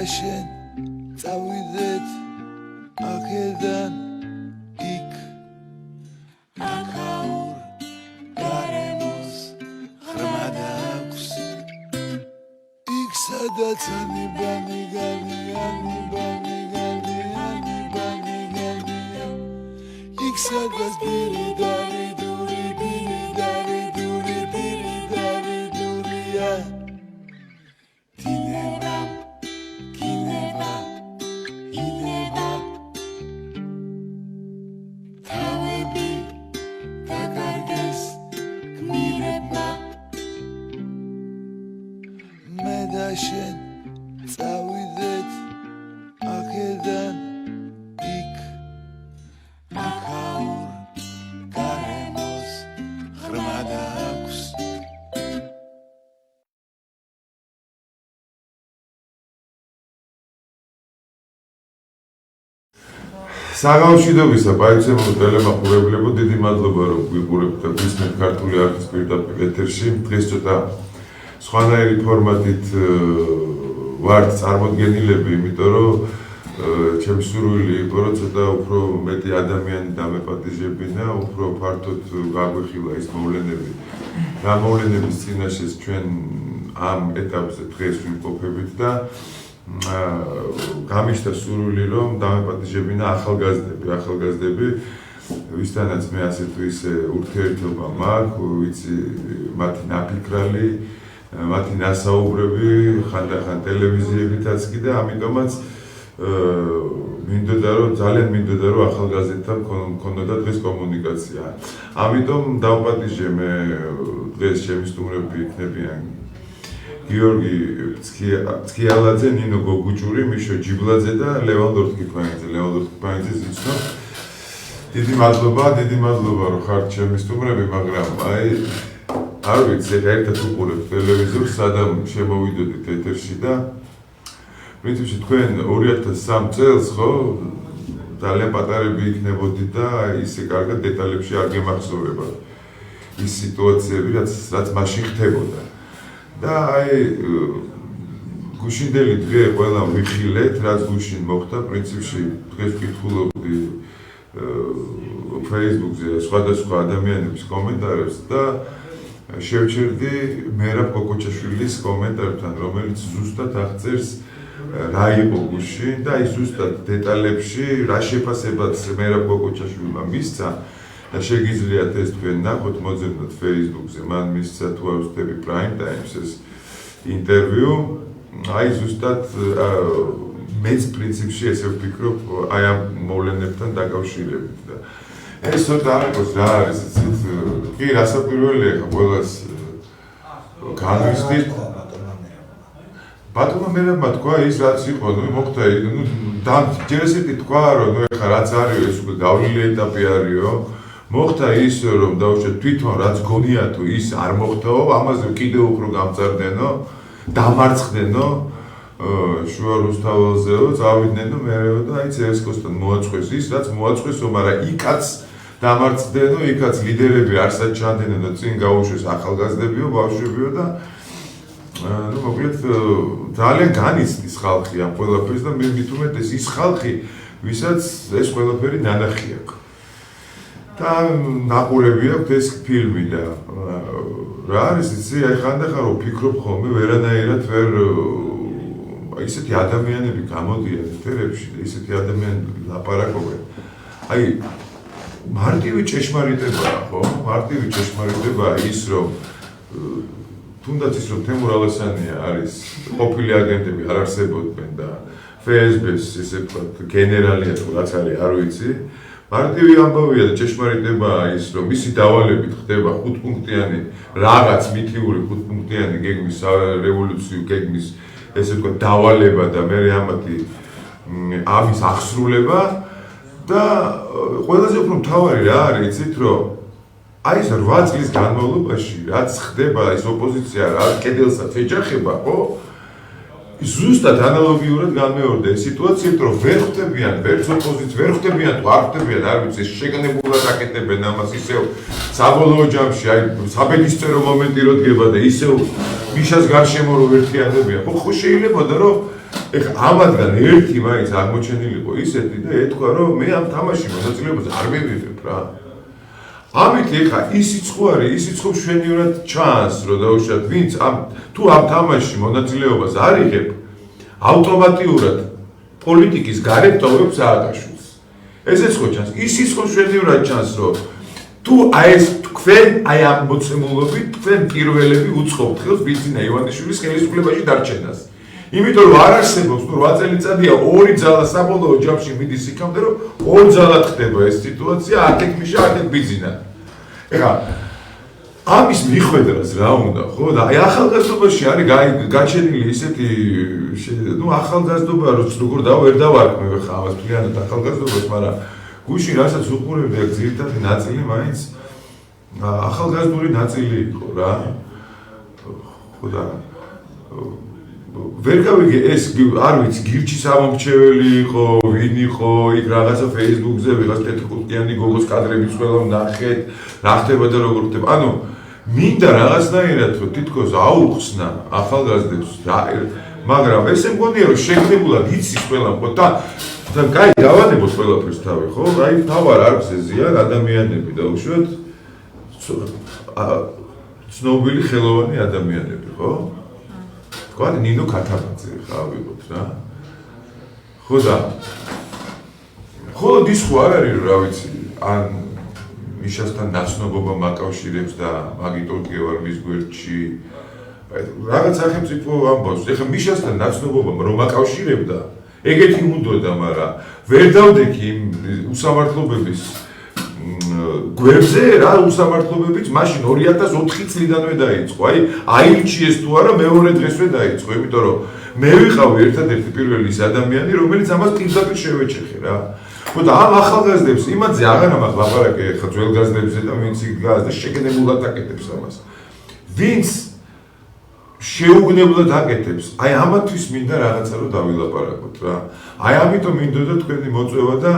შენ წავიდეთ აქედან იქ აქაურ გარემოს ხრმა დაქვს იქ სადაც ანიბანი იქ სადაც ბირი დარი დურია შენ წავიდეთ აქედან იქ აქაურ გარემოს ხრმა დაქვს საგამშვიდობისა პაიცემულო ტელემახურებლებო დიდი მადლობა რომ გვიყურებთ და გვისმენთ ქართული არხის პირდაპირ ეთერში დღეს ცოტა სხვანაირი ფორმატით ვართ წარმოდგენილები, იმიტომ რომ ჩემი სურვილი იყო, რომ ცოტა უფრო მეტი ადამიანი დამეპატიჟებინა, უფრო ფართოდ გაგვიხილა ის მოვლენები, რა მოვლენების წინაშეც ჩვენ ამ ეტაპზე დღეს ვიმყოფებით და გამიშთა სურვილი, რომ დამეპატიჟებინა ახალგაზრდები, ვისთანაც მე ასე თუ ისე ურთიერთობა მაქვს, ვიცი მათი ნაფიქრალი მათი ნასაუბრები ხანდახან ტელევიზიებითაც კი და ამიტომაც ძალიან მინდოდა რომ ახალგაზრდებთან მქონოდა დღეს კომუნიკაცია. ამიტომ დავპატიჟე მე დღეს ჩემი სტუმრები იქნებიან გიორგი ცქიალაძე, ნინო გოგუჭური, მიშო ჯიბლაძე და ლევან ლორთქიფანიძე ზიცნობ. დიდი მადლობა რომ ხართ ჩემი სტუმრები, მაგრამ არ ვიცი, ერთად უყურებთ ტელევიზორს, სადამ შემოვიდოდით ეთერში და პრინციპში თქვენ 2003 წელს ხო ძალიან პატარები იქნებოდით და ისე კარგად დეტალებში არ გემახსოვრებათ ის სიტუაციები, რაც მაშინ ხდებოდა. და გუშინდელი დღე ყველა ვიხილეთ, რაც გუშინ მოხდა, პრინციპში დღეს ვკითხულობდი Facebook-ზე სხვადასხვა ადამიანების კომენტარებს და შევჩერდი მერაბ კოკოჩაშვილის კომენტართან, რომელიც ზუსტად აღწერს რა იყო გუშინ და ის ზუსტად დეტალებში რა შეფასებაც მერაბ კოკოჩაშვილმა მისცა და შეგიძლიათ ეს თქვენ ნახოთ, მოძებნოთ Facebook-ზე, მან მისცა თუ არ ვცდები Prime Times ეს ინტერვიუ, ზუსტად მეც პრინციპში ესე ვფიქრობ აი ამ მოვლენებთან დაკავშირებით და ეს ცოტა არ იყოს რა არის იცით კი რასაკვირველია ხა ყველას განვისდით ბატონმა მერაბმა თქვა ის რაც იყო მოხდა ჯერ ესეთი თქვა რომ ეხა რაც არის ეს უკვე გავლილი ეტაპი არისო მოხდა ის რომ დავუშვათ თვითონ რაც გონიათო ის არ მოხდაო ამაზე კიდევ უფრო გამწარდენო დამარცხდენო შუა რუსთაველზეო წავიდნენ მერეო და აი ცესკოსთან მოაწყვეს ის რაც მოაწყვესო მაგრამ იქაც დამარცხდენო იქაც ლიდერები არსად ჩანდენო და წინ გაუშვეს ახალგაზრდებიო ბავშვებიო და მოკლედ ძალიან განიცდის ხალხი ამ ყველაფერს და მე მით უმეტეს ის ხალხი ვისაც ეს ყველაფერი ნანახი აქვს და ნაყურები აქვს ეს ფილმი და რა არის იცი აი ხანდახან რომ ვფიქრობ ხოლმე ვერანაირად ვერ ისეთი ადამიანები გამოდიან ეთერებში და ისეთი ადამიანები ლაპარაკობენ აი მარტივი ჭეშმარიტებაა ხო მარტივი ჭეშმარიტებაა ის რომ თუნდაც ის რომ თემურ ალასანია არის ყოფილი აგენტები არ არსებობდნენ და FSB-ს ესე ვთქვათ გენერალია თუ რაც არის არ ვიცი მარტივი ამბავია და ჭეშმარიტებაა ის რომ მისი დავალებით ხდება 5 პუნქტიანი რაღაც მითიური 5 პუნქტიანი გეგმის რევოლუციური გეგმის ესე ვთქვათ დავალება და მე ამის აღსრულება და ყველაზე უფრო მთავარი რა არის იცით რომ აი ეს 8 წლის განმავლობაში რაც ხდება ეს ოპოზიცია რა კედელსაც ეჯახება ხო ზუსტად ანალოგიურად განმეორდა ეს სიტუაცია, რომ ვერ ხვდებიან, ვერც ოპოზიცია, ვერ ხვდებიან, თუ არ ხვდებიან, არ ვიცი, შეგნებულად აკეთებენ ამას ისევ საბოლოო ჯამში, აი საბედისწერო მომენტი რო დგება და ისევ მიშას გარშემო რო ერთიანდებიან. ხო შეიძლებოდა რომ ეხა ამათგან ერთი მაინც აღმოჩენილიყო ისეთი და ეთქვა რომ მე ამ თამაში მონაწილეობას არ მივიღებ რა. ამით ეხა ისიც ხო არის, ისიც ხო მშვენივრად ჩანს, რომ დაუშვათ ვინც თუ ამ თამაშში მონაწილეობას არ იღებ, ავტომატურად პოლიტიკის გარეთ ტოვებს სააკაშვილს. ესეც ხო ჩანს, ისიც ხო მშვენივრად ჩანს, რომ თუ აი ეს თქვენ აი ამ მოცემულობით თქვენ პირველები უცხობთ ხელს ბიძინა ივანიშვილის ხელისუფლებაში დარჩენას. იმიტომ რომ არ არსებობს 8 წელიწადია ორი ძალა საბოლოო ჯამში მიდის იქამდე რომ ორ ძალად ხდება ეს სიტუაცია აკეთ მიშა აკეთ ბიძინა. ეხლა ამის მიხვედრას რა უნდა ხო და აი ახალგაზრდობაში არის გაჩენილი ისეთი ახალგაზრდობა როგორ ვერ დავარქმევ ხა ამას მთლიანად ახალგაზრდობას, მაგრამ გუშინ რასაც უყურებდი აქ ძირითადი ნაწილი მაინც ახალგაზრდული ნაწილი იყო რა. ხო და ვერ გავიგე ეს არ ვიცი გირჩის ამომრჩეველი იყო ვინ იყო იქ რაღაცა Facebook-ზე ვიღაც ტექნიკიანი გოგოს კადრებიც ყველა ნახეთ რა ხდება და როგორ ხდება ანუ მინდა რაღაცნაირად რომ თითქოს აუხსნა ახალგაზრდებს მაგრამ ესე მგონია რომ შეგნებულად იცის ყველა ხო და კაი დავანებოთ ყველაფერს თავი ხო აი თავარ არის ზიან ადამიანები და უშუალოდ ცნობილი ხელოვანი ადამიანები ხო გვარი ნინო ქათაბაძე ხა ვიღოთ რა. ხო და ხოლოდ ის ხო არ არის რა ვიცი ან მიშასთან ნაცნობობა მაკავშირებს და მაგიტო გევარ მის გვერდში რაღაც სახელმწიფო ამბობს ეხლა მიშასთან ნაცნობობა რომ მაკავშირებდა ეგეთი უნდოდა მაგრამ ვერ დავდექი იმ უსამართლობების გვერდზე რა უსამართლობებიც მაშინ 2004 წლიდანვე დაიწყო. აი აირჩიეს თუ არა მეორე დღესვე დაიწყო, იმიტომ რომ მე ვიყავი ერთადერთი პირველი ის ადამიანი, რომელიც ამას პირდაპირ შევეჩეხე რა. ხო და ამ ახალგაზრდებს იმათზე აღარ ამახ ლაპარაკი ხა ძველგაზრდებზე და ვინც იგას და შეგნებულად აკეთებს ამას. ვინც შეუგნებლად აკეთებს, აი ამათვის მინდა რაღაცა რომ დავილაპარაკოთ რა. აი ამიტომ მინდოდა თქვენი მოწვევა და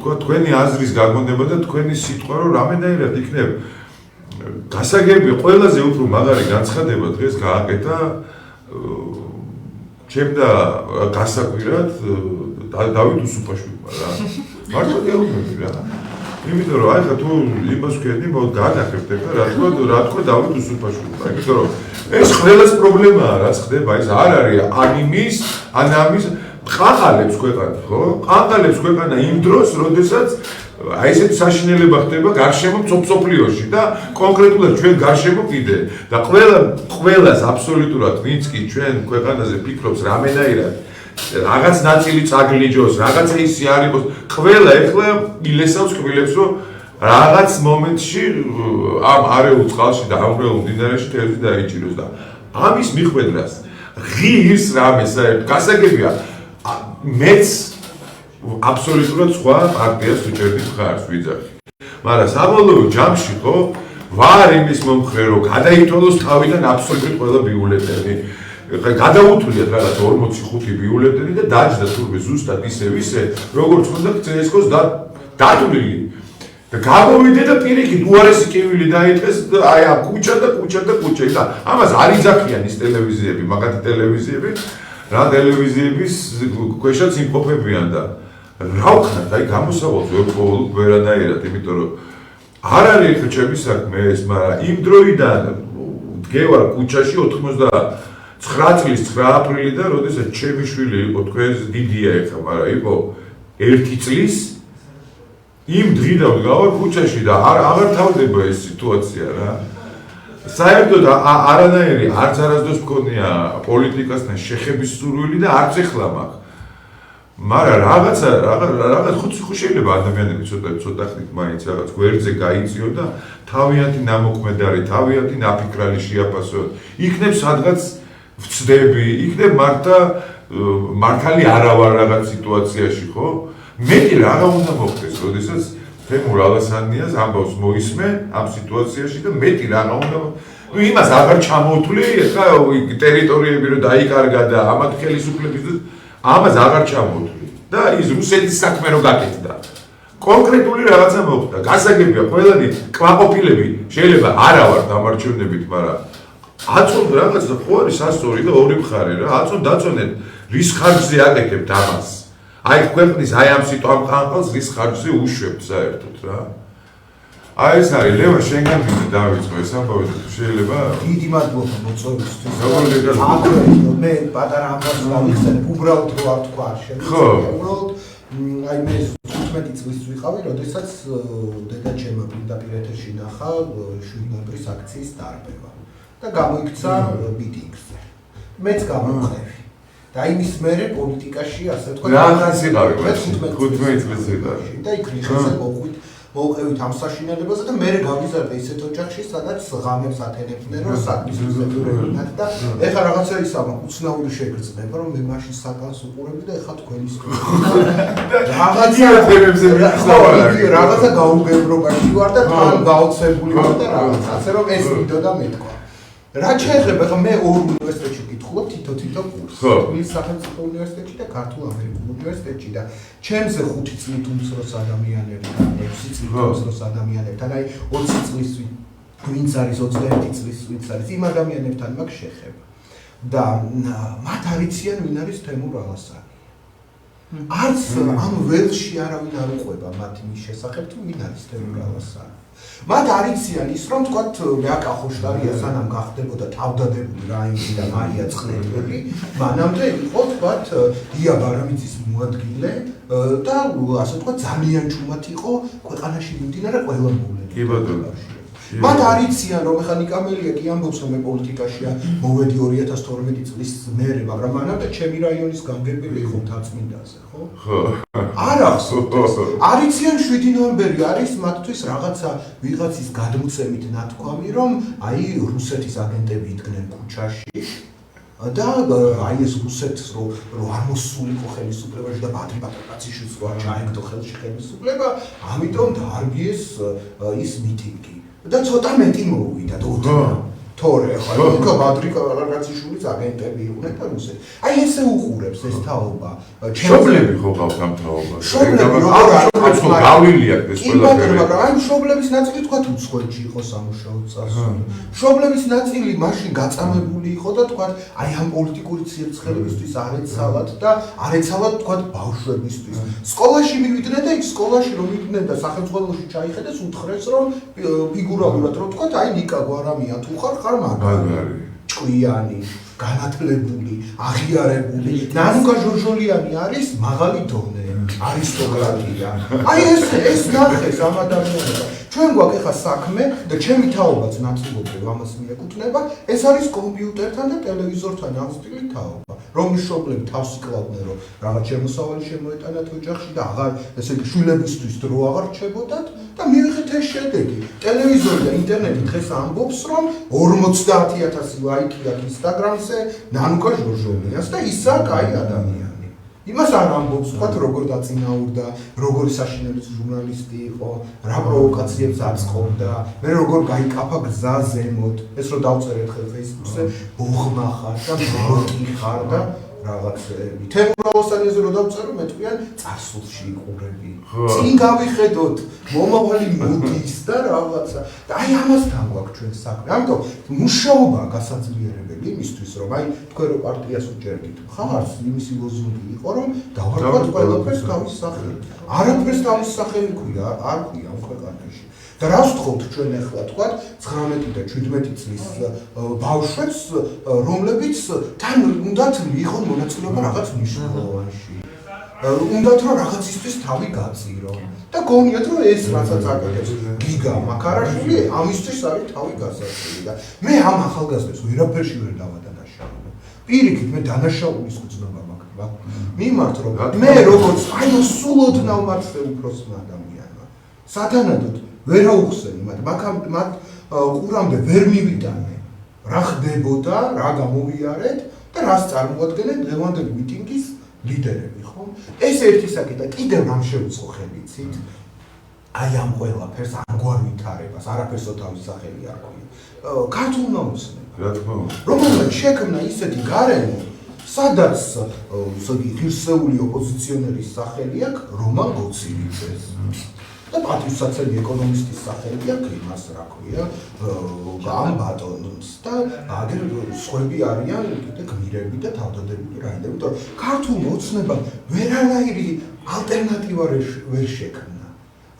თქვენი აზრის გაგონება და თქვენი სიტყვა რომ რამენაირად იქნებ გასაგები ყველაზე უფრო მაგარი განცხადება დღეს გააკეთა ჩემდა გასაკვირად დავით უსუფაშვილმა რა მართლა გეუბნები რა იმიტომ რომ აი ხა თუ იმას ვქენი მოდ გადახებთ ეხლა რა თქვა დავით უსუფაშვილმა იმიტომ რომ ეს ყველას პრობლემაა რაც ხდება ეს არ არის ანიმის ანამის ყაყალებს ქვეყანა, ხო? ყაყალებს ქვეყანა იმ დროს, როდესაც აი ესეთი საშინელება ხდება გარშემო მსოფლიოში და კონკრეტულად ჩვენ გარშემო კიდე და ყველას აბსოლუტურად ვინც კი ჩვენ ქვეყანაზე ფიქრობს რამენაირად რაღაც ნაწილი წაგლიჯოს, რაღაცა ისი არ იყოს, ყველა ეხლა ილესავს კბილებს, რომ რაღაც მომენტში ამ არეულ წყალში და ამრეულ მდინარეში თევზი დაიჭიროს და ამის მიხვედრას ღირს რამე საერთოდ გასაგებია მეც აბსოლუტურად სხვა პარტიას უჭერდი მხარს ვიძახი. მაგრამ საბოლოო ჯამში ხო ვარ იმის მომხრე რომ გადაითვალოს თავიდან აბსოლუტურად ყველა ბიულეტენი. გადაუთვლიათ რაღაც 45 ბიულეტენი და დაჯდა თურმე ზუსტად ისე როგორც უნდა CSKO-ს დათვლილი. და გამოვიდე და პირიქით უარესი კივილი დაიწყეს აი ამ კუჩა და ამას არ იძახიან ის ტელევიზიები, მაგათი ტელევიზიები რა ტელევიზიების ქვეშაც იმყოფებიან და რა ვქნათ აი გამოსავალს ვერ ყოველ ვერანაირად იმიტომ რომ არ არის ხო ჩემი საქმე ეს მაგრამ იმ დროიდან დგევარ კუჩაში 99 წლის 9 აპრილიდან როდესაც ჩემი შვილი იყო თქვენს დიდია ეხა მაგრამ იყო 1 წლის იმ დღიდან გავარ კუჩაში და აღარ თავდება ეს სიტუაცია რა საერთოდ არანაირი არც არასდროს მქონია პოლიტიკასთან შეხების სურვილი და არც ეხლა მაქვს. მაგრამ რაღაც ხო შეიძლება ადამიანები ცოტა ხნით მაინც რაღაც გვერდზე გაიწიო და თავიანთი ნამოქმედარი, თავიანთი ნაფიქრალი შეაფასო. იქნებ სადღაც ვწდები, იქნებ მართალი არა ვარ რაღაც სიტუაციაში, ხო? მე კი რა უნდა მოხდეს, როდესაც თემურ ალასანიას ამბავს მოისმე ამ სიტუაციაში და მეტი რაღა უნდა იმას აღარ ჩამოვთვლი ხა ტერიტორიები რომ დაიკარგა და ამათ ხელისუფლების ამას აღარ ჩამოვთვლი და ის რუსეთის საქმე რო გაკეთდა კონკრეტული რაღაცა მოხდა გასაგებია ყველანი კმაყოფილები შეიძლება არა ვარ დამარჩენებით მაგრამ აწონ რაღაცა ხო არის ასწორი და ორი მხარე რა აწონ დაწონეთ რის ხარჯზე აკეთებთ ამას აი ქვეყნის აი ამ სიტუაციას რის ხარჯზე უშვებთ საერთოდ რა აი ეს არის ლევა შენგან დავიწყო ეს ამბავი შეიძლება დიდი მადლობა მოწვევისთვის როგორ აკვე მე პატარა ამბავს დავიხსენებ უბრალოდ რო არ თქვა შეიძლება უბრალოდ აი მე 15 წლის ვიყავი როდესაც დედა ჩემო პირდაპირ ეთერში ნახა 7 ნოემბრის აქციის დარბევა და გამოიქცა ბიტინგზე მეც გამოვხდები და იმის მერე პოლიტიკაში ასე თქვა რა ხანს იყავი მე 15 წლის ვიყავი და იქ რიხეზე მოვყევით ამ საშინელებაზე და მე გავიზარდა ისეთ ოჯახში სადაც ღამებს ათენებდნენ რომ საქმის უზრუნველად და ეხლა რაღაცა ის ამ უცნაური შეგრძნება რომ მე მაშინ საკანს უყურები და ეხლა თქვენი რაღაცა გაუგებრობაში ვარ და თან გაოცებული ვარ და რაღაც ასე რომ ეს მიდოდა მეთქვა რა შეიძლება ხა მე ორ უნივერსიტეტში ვკითხულობ თითო კურსს თბილისის სახელმწიფო უნივერსიტეტში და ქართულ ამერიკულ უნივერსიტეტში და ჩემზე 5 წლით უმცროს ადამიანებთან 6 წლით უმცროს ადამიანებთან აი 20 წლის ვინც არის 21 წლის ვინც არის იმ ადამიანებთან მაქვს შეხება და მათ არიციან ვინ არის თემურ ალასანი არც ამ ველში არავინ არ უყვება მათ იმის შესახებ თუ ვინ არის თემურ ალასანი მათ არიციან ის რომ თქვათ მეაკა ხოშტარია სანამ გახდებოდა თავდადებული რაინდი და მარია წყნეთელი მანამდე იყო თქვათ ია ბარამიძის მოადგილე და ასე თქვათ ძალიან ჩუმად იყო ქვეყანაში მიმდინარე ყველა მოვლენა კი ბატონო მათ არიციან რომ ეხლა ნიკამელია კი ამბობს რომ მე პოლიტიკაშია მოვედი 2012 წლის მერე მაგრამ მანამდე ჩემი რაიონის გამგებელი იყო მთაწმინდაზე ხო არ ახსოვს არიციან 7 ნოემბერი არის მათთვის რაღაცა ვიღაცის გადმოცემით ნათქვამი რომ აი რუსეთის აგენტები იდგნენ ქუჩაში და აი ეს რუსეთს რო არ მოსულიყო ხელისუფლებაში და ბატრი ბატონაშვილს რო არ ჩაეგდო ხელში ხელისუფლება ამიტომ დაარბიეს ის მიტინგი და ცოტა მეტი მოუვიდა თორე ხა იქ ბადრი კალარგაციშვილის აგენტები იყვნენ და რუსეთი აი ესე უყურებს ეს თაობა შობლები ხო ყავთ ამ თაობას შობლები რა გავლილია ეს ყველაფერი მაგრამ აი შობლების ნაწილი თქვა უცხოეთში იყო სამუშაო წასული შობლების ნაწილი მაშინ გაწამებული იყო და თქვა აი ამ პოლიტიკური ციერცხელებისთვის არეცალად და არეცალად თქვა ბავშვებისთვის სკოლაში მივიდნენ და იქ სკოლაში რომ მივიდნენ და სახელმწიფოში ჩაიხედეს უთხრეს რომ ფიგურალურად რომ თქვა აი ნიკა გვარამია თუ ხარ მაგარი ჭკვიანი განათლებული აღიარებული ნანუკა ჟორჟოლიანი არის მაღალი დონე არისტოკრატია აი ეს ნახეს ამ ადამიანებს ჩვენ გვაქვს ახლა საქმე და ჩემი თაობაც ნაწილობრივ ამას მიეკუთვნება ეს არის კომპიუტერთან და ტელევიზორთან აღზრდილი თაობა რომლის შობლები თავს იკლავდნენ რომ რაღაც შემოსავალი შემოეტანათ ოჯახში და აღარ ესე იგი შვილებისთვის დრო აღარ რჩებოდათ და მივიღეთ ეს შედეგი ტელევიზორი და ინტერნეტი დღეს ამბობს რომ 50000 ლაიქი აქვს ინსტაგრამზე ნანუკა ჟორჟოლიას და ისა კაი ადამიანი იმას არ ამბობს თქვათ როგორ დაწინაურდა როგორი საშინელის ჟურნალისტი იყო რა პროვოკაციებს აწყობდა მე როგორ გაიკაფა გზა ზემოთ ეს რო დავწერეთ ხელ Facebook-ზე ბოხმა ხარ და ბორკი ხარ და რაღაცები თემურ ალასანიაზე რო დავწერო მეტყვიან წარსულში იყურები წინ გავიხედოთ მომავალი მოდის და რაღაცა და აი ამასთან გვაქვს ჩვენ საქმე ამიტომ მუშაობა გასაძლიერებელი იმისთვის რომ აი თქვენ რო პარტიას უჭერდით ხარს იმისი ლოზუნგი იყო რომ დავარქვათ ყველაფერს თავის სახელით არაფერს თავის სახელი ქვია არ ქვია ამ ქვეყანაში და რას ვთხოვთ ჩვენ ახლა თქვათ 19 და 17 წლის ბავშვებს რომლებიც თან უნდათ მიიღონ მონაწილეობა რაღაც მნიშვნელოვანში უნდათ რომ რაღაცისთვის თავი გაწირო და გონიათ რომ ეს რასაც აკეთებს გიგა მაქარაშვილი ამისთვის არის თავი გასაწევი და მე ამ ახალგაზრდებს ვერაფერში ვერ დავადანაშაულებ პირიქით მე დანაშაულის გრძნობა მაქვს მიმართ რომ მე როგორც აი სულ ოდნავ მართლე უფროსმა ადამიანმა სათანადოდ ვერ აუხსენი მათ ყურამდე ვერ მივიტანე რა ხდებოდა რა გამოვიარეთ და რას წარმოადგენენ დღევანდელი მიტინგის ლიდერები ხო ეს ერთი საკითხი და კიდევ რამ შეუწყო ხელიცით აი ამ ყველაფერს ამგვარ ვითარებას, არაფერსო თავის სახელი არ ქვია. ქართულმა ოცნება. რა თქმა უნდა. რომელმაც შექმნა ისეთი გარემო, სადაც ღირსეული ოპოზიციონერის სახელი აქვს რომან გოცილიძეს. და პატივსაცემი ეკონომისტის სახელი აქვს იმას, რა ქვია, ამ ბატონს და აგერ სხვები არიან კიდე გმირები და თავდადებული რაინდები, იმიტომ რომ ქართულმა ოცნებამ ვერანაირი ალტერნატივა ვერ შექმნა.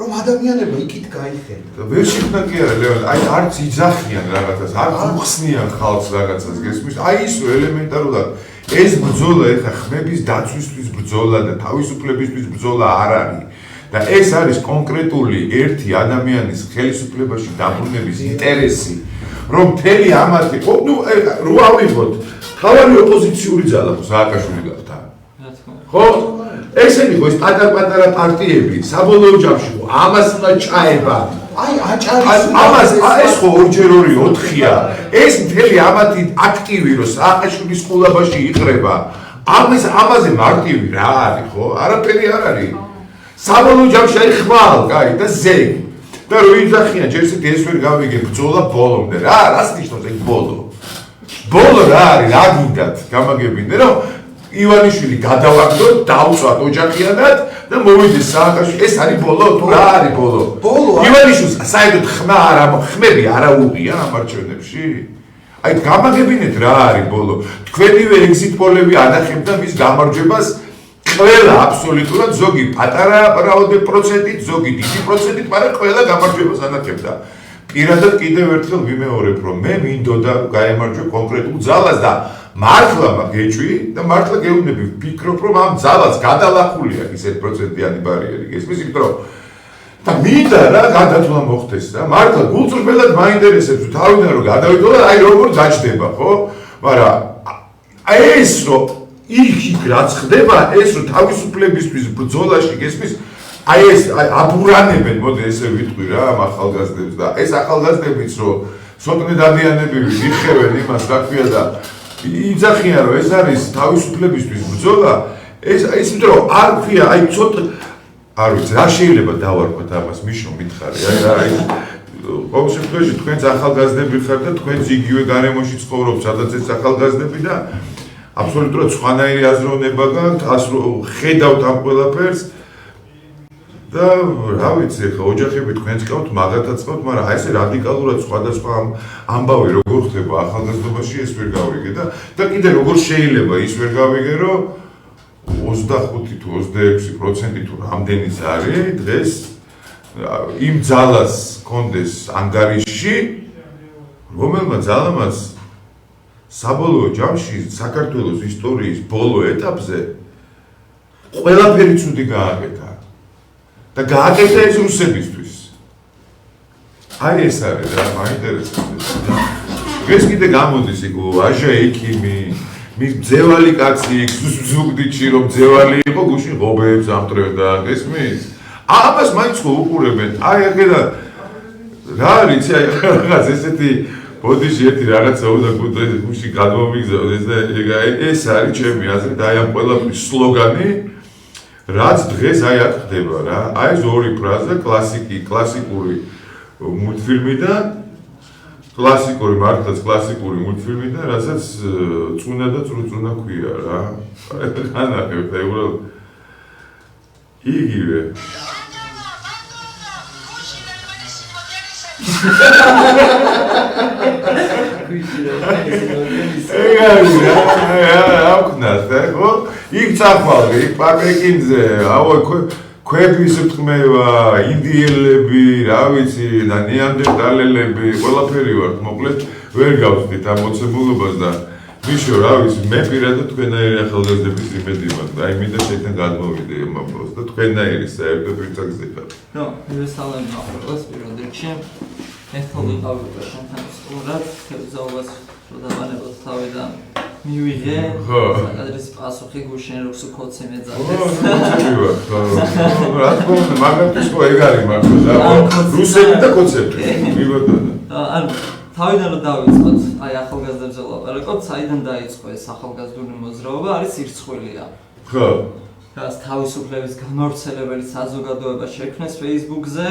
რომ ადამიანებმა იქით გაიხედა. ვერ შექმნა კი არა ლევან, აი არც იძახიან რაღაცას, არც უხსნიან ხალხს რაღაცას, გესმის? აი ის ელემენტარულად ეს ბრძოლა ეხა ხმების დაცვისთვის ბრძოლა და თავისუფლებისთვის ბრძოლა არ არის. და ეს არის კონკრეტული ერთი ადამიანის ხელისუფლებაში დაბრუნების ინტერესი, რომ მთელი ამათი, ნუ რო ავიღოთ, თავარი ოპოზიციური ძალა სააკაშვილი გახდა. ხო? ესენი ხო ეს პატარ-პატარა პარტიები საბოლოო ჯამში ხო ამას უნდა ჩაება. აი აჭარის ამას ეს ხო 2x2 4-ია. ეს მთელი ამათი აქტივი რო სააკაშვილის ყულაბაში იყრება. ამაზე მარტივი რა არის ხო? არაფერი არ არის. საბოლოო ჯამში აი ხვალ, კაი და ზეი. და რო იძახიან ჯერ ისეთი ეს ვერ გავიგე ბრძოლა ბოლომდე. რას ნიშნავს ეს ბოლო? ბოლო რა არის? რა გინდათ? გამაგებინე რომ ივანიშვილი გადავაგდოთ, დავწვათ ოჯახიანად და მოვიდეს სააკაშვილი. ეს არის ბოლო თუ რა არის ბოლო? ივანიშვილს საერთოდ ხმები არა უღია ამ არჩევნებში? აი გამაგებინეთ რა არის ბოლო? თქვენივე ეგზიტ პოლები ანახებდა მის გამარჯვებას ყველა აბსოლუტურად ზოგი პატარა პროცენტით, ზოგი დიდი პროცენტით, მაგრამ ყველა გამარჯვებას ანახებდა. პირადად კიდევ ერთხელ ვიმეორებ, რომ მე მინდოდა გაემარჯვე კონკრეტულ ძალას და მართლა გეჭვი და მართლა გეუბნები, ვფიქრობ, რომ ამ ძალას გადალახული აქვს 1%-იანი ბარიერი, გესმის, იმიტომ რომ და მინდა რა გადათვლა მოხდეს და მართლა გულწრფელად მაინტერესებს თავიდან რომ გადავიდო და აი როგორ გაჩნდება, ხო? მაგრამ ეს რომ იქ რაც ხდება, ეს რომ თავისუფლებისთვის ბრძოლაში გესმის, აი ეს აბურანებენ, მოდი ესე ვიტყვი რა ამ ახალგაზრდებს და ეს ახალგაზრდებიც რომ სოტნე დადიანები ვიხევენ იმას, რა ქვია და იძახიან რომ ეს არის თავისუფლებისთვის ბრძოლა, ეს იმიტომ რომ არ ქვია, აი ცოტა არ ვიცი, რა შეიძლება დავარქვათ ამას, მიშო მითხარი, აი ყოველ შემთხვევაში თქვენც ახალგაზრდები ხართ და თქვენც იგივე გარემოში ცხოვრობთ, სადაც ეს ახალგაზრდები და აბსოლუტურად სხვანაირი აზროვნება გაქვთ, ხედავთ ამ ყველაფერს და რა ვიცი, ხა ოჯახები თქვენც ყავთ, მაგათაც ყავთ, მაგრამ აი ესე რადიკალურად სხვადასხვა ამბავი როგორ ხდება ახალგაზრდობაში, ეს ვერ გავიგე და კიდე როგორ შეიძლება ის ვერ გავიგე, რომ 25 თუ 26% თუ რამდენიც არის დღეს იმ ძალას კონდეს ანგარიში, რომელმა ძალამაც საბოლოო ჯამში საქართველოს ისტორიის ბოლო ეტაპზე ყველაფერი ცუდი გააკეთა და გააკეთა ეს რუსებისთვის. აი ეს არის რა, მაინტერესებს. ეს კიდე გამოდის იქ ვაჟა ექიმი, მის მძევალი კაცი იქ ზუგდიდში რომ მძევალი იყო, გუშინ ღობეებს ამტრევდა, გესმის? ამას მაინც ხო უყურებენ. აი აქედან რა არის, აი რაღაც ესეთი ბოდიში ერთი რაღაცა უნდა გუში გადმომიგზავნოს და ეს არის ჩემი აზრით აი ამ ყველაფრის სლოგანი, რაც დღეს აი აქ ხდება რა. აი ეს ორი ფრაზა კლასიკური მულტფილმიდან, კლასიკური მართლაც კლასიკური მულტფილმიდან, რასაც წუნა და წრუწუნა ქვია რა. განახებთ აი უბრალოდ იგივე. იქ წახვალე, პაპეკინზე, ქვების რთმევა, ინდიელები, რა ვიცი, და ნეანდერტალელები, ყველაფერი ვართ, მოკლედ ვერ გავხდით ამ მოცემულობას და მიშო, რა ვიცი, მე პირადად თქვენაირი ახალგაზრდების იმედი მაქვს და აი მინდა შეიტან გადმოვიდე ამ ამბავს და თქვენაირი საერთოდ ვიწაგზე ხარ. ნო, მივესალმებ ახალგაზრდებს პირველ რიგში. ერთხელ ვიყავი შენთან სტუმრად, თევზაობას რო დავანებოთ თავიდან მივიღე, სადაც პასუხი გუშინ როქს კოცე მეძახეს. რა თქმა უნდა, მაგათთვის ხო ეგ არის მართლა და რუსები და კოცები. მიბოდოდა. ანუ თავიდან რომ დავიწყოთ, აი ახალგაზრდებზე ვლაპარაკობთ, საიდან დაიწყო ეს ახალგაზრდული მოძრაობა, არის სირცხვილია. ხო. თავისუფლების გამავრცელებელი საზოგადოება შექმნეს Facebook-ზე,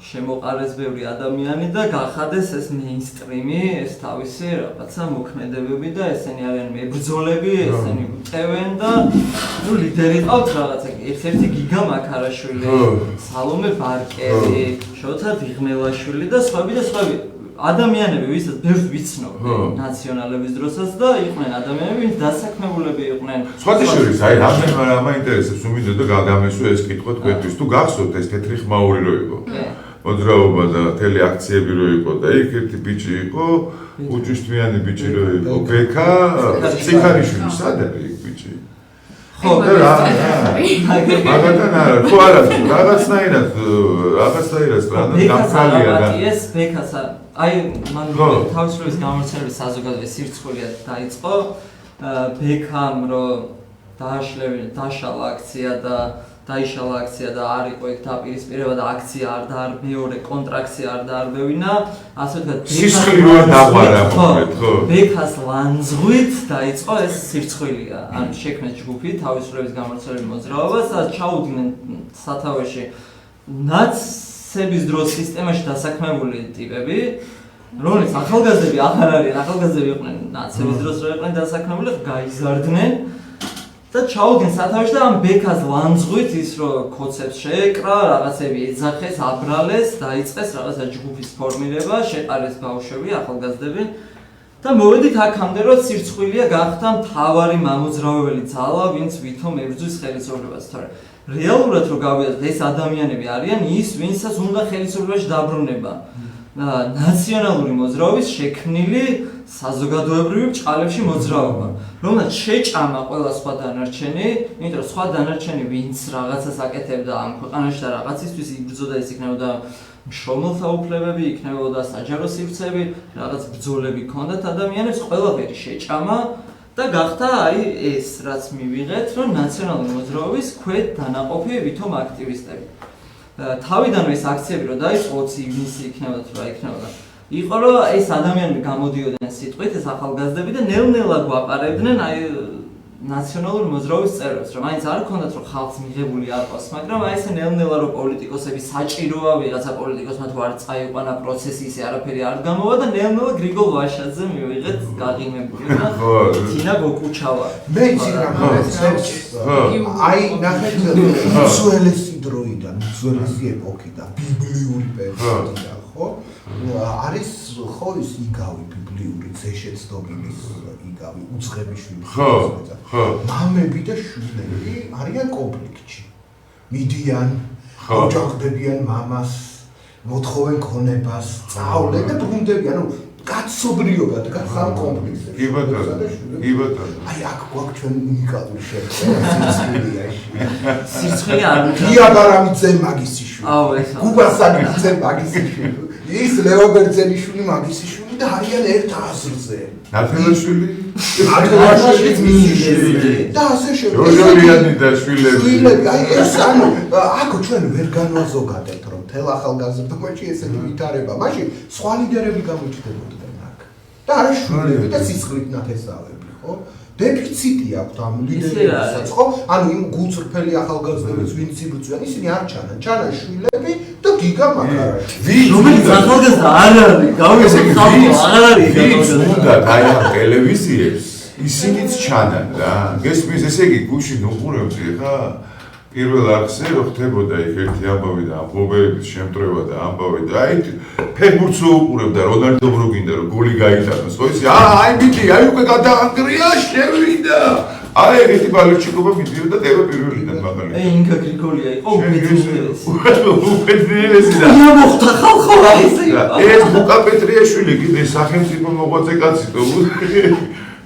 შემოყარეს ბევრი ადამიანი და გახადეს ეს მეინსტრიმი, ეს თავისი რაღაცა მოქმედებები და ესენი არიან მებრძოლები, ესენი უტევენ და ლიდერი ყავთ რაღაცა ერთ-ერთი გიგა მაქარაშვილი, სალომე ბარკერი, შოთა დიღმელაშვილი და სხვები. ადამიანები, ვისაც ბევრს ვიცნობ ნაციონალების დროსაც და იყვნენ ადამიანები, ვინც დასაქმებულები იყვნენ. სხვადასხვა აი რამე მაინტერესებს უმიდროდ და გამესვე ეს კითხვა თქვენთვის თუ გახსოვთ ეს თეთრი ხმაური რო იყო. მოძრაობა და თელი აქციები რო იყო და იქ ერთი ბიჭი იყო, უჯისმიანი ბიჭი რო იყო, ბექა ციხარიშვილი, სად არის იქ ბიჭი? ხო, რა. მაგათან არა, ხო არა, რაღაცნაირად დამხალია და ეს ბექასა აი მან თავისუფლების გამავრცელების საზოგადოების სირცხვილია დაიწყო ბექამ რომ დააშალა აქცია და არ იყო იქ დაპირისპირება და აქცია არ დაარბევინა, მეორე კონტრაქცია არ დაარბევინა, ასე ვთქვათ, სისხლივე დაყარა მოკლედ, ხო? ბექას ლანძღვით დაიწყო ეს სირცხვილია. ან შექმნეს ჯგუფი თავისუფლების გამავრცელებელი მოძრაობა, სადაც ჩაუდგნენ სათავეში ნაცების დროს სისტემაში დასაქმებული ტიპები, რომლებიც ახალგაზრდები აღარ არიან, ახალგაზრდები იყვნენ ნაცების დროს რო იყვნენ დასაქმებული, გაიზარდნენ და ჩაუდგნენ სათავეში და ამ ბექას ლანძღვით ის რო ქოცებს შეეკრა, რაღაცები ეძახეს, აბრალეს, დაიწყეს რაღაცა ჯგუფის ფორმირება, შეყარეს ბავშვები, ახალგაზრდები და მოვედით აქამდე რომ სირცხვილია გახდა მთავარი მამოძრავებელი ძალა, ვინც ვითომ ებრძვის ხელისუფლებას, თორე რეალურად რო გავიაზროთ, ეს ადამიანები არიან ის, ვინცაც უნდა ხელისუფლებაში დაბრუნება. ნაციონალური მოძრაობის შექმნილი საზოგადოებრივი ბრჭყალებში მოძრაობა, რომელსაც შეჭამა ყველა სხვა დანარჩენი, იმიტომ რომ სხვა დანარჩენი ვინც რაღაცას აკეთებდა ამ ქვეყანაში და რაღაცისთვის იბრძოდა, ეს იქნებოდა მშრომელთა უფლებები, იქნებოდა საჯარო სივრცეები, რაღაც ბრძოლები ჰქონდათ ადამიანებს, ყველაფერი შეჭამა და გახდა აი ეს რაც მივიღეთ, რომ ნაციონალური მოძრაობის ქვეთ დანაყოფი ვითომ აქტივისტები. თავიდანვე ეს აქციები რო დაიწყო 20 ივნისი იქნებოდა თუ რა იქნებოდა. იყო რომ ეს ადამიანები გამოდიოდნენ სიტყვით, ეს ახალგაზრდები და ნელ-ნელა გვაპარებდნენ აი ნაციონალური მოძრაობის წევრებს, რომ მაინც არ ქონდათ რომ ხალხს მიღებული არ ყავს, მაგრამ აი ესე ნელ-ნელა რომ პოლიტიკოსები საჭიროა, ვიღაცა პოლიტიკოსმა თუ არ წაიყვანა პროცესი, ისე არაფერი არ გამოვა და ნელ-ნელა გრიგოლ ვაშაძე მივიღეთ გაღიმებული და თინა გოკუჩავა. მე იცი რა მომეცეს. აი ნახეთ უძველესი დროიდან, უძველესი ეპოქიდან, ბიბლიური პერიოდიდან, ხო? არის ხო ის იგავი ბიბლიური ზეშეცდომილის იგავი უცხებიშვილი. ხო. მამები და შვილები არიან კონფლიქტში. მიდიან, ოჯახდებიან მამას, მოთხოვენ ქონებას, სწავლენ და ბრუნდებიან. ანუ კაცობრიობა დგას ამ კონფლიქტზე. კი ბატონო. აი აქ გვაქვს ჩვენ უნიკალური შეერთება სიცილიაში. სიცილი არ დიაბარამიძე მაგისიშვილი. აუ ეს. გუბასაგიძე მაგისიშვილი. ის ლევან ბერძენიშვილი მაგისიშვილი და არიან ერთ აზრზე. ნათელაშვილი? ნათელაშვილიც მისიშვილი. და ასე შემდეგ. როჟოლიანი და შვილები. აი ეს ანუ აქ ჩვენ ვერ განვაზოგადეთ რომ თელ ახალგაზრდობაში ესეთი ვითარება. მაშინ სხვა ლიდერები გამოჩნდებოდნენ აქ. და არა შვილები და სისხლით ნათესავები, ხო? დეფიციტი აქვს ამ ლიდერებისაც, ხო? ანუ იმ გულწრფელი ახალგაზრდებს ვინც იბრძვიან, ისინი არ ჩანან. ჩანან შვილები და გიგა მაკარაშვილი. რომელიც ახალგაზრდა არ არის, გავიგე აღარ არის გახალგაზრდა. უნდა აი ამ ტელევიზიებს ისინიც ჩანან რა. გესმის ესე იგი გუში ნუყურებდი ხა? პირველ არხზე რო ხდებოდა იქ ერთი ამბავი და ამბობების შემტრევა და ამბავი და აი ფეხბურთს უყურებდა რონალდომ რო გინდა რომ გოლი გაიტანოს ხო ისი აი მიდი აი უკვე გადაანგრია შევიდა აი ეგეთი ბალერჩიკობა მიდიოდა ტელე პირველიდან მაგალითად ინგა გრიგოლია იყო უპეტრიელესი და რა მოხდა ხალხო რა ისე ეს ბუკა პეტრიაშვილი კიდე სახელმწიფო მოღვაწე კაცი თუ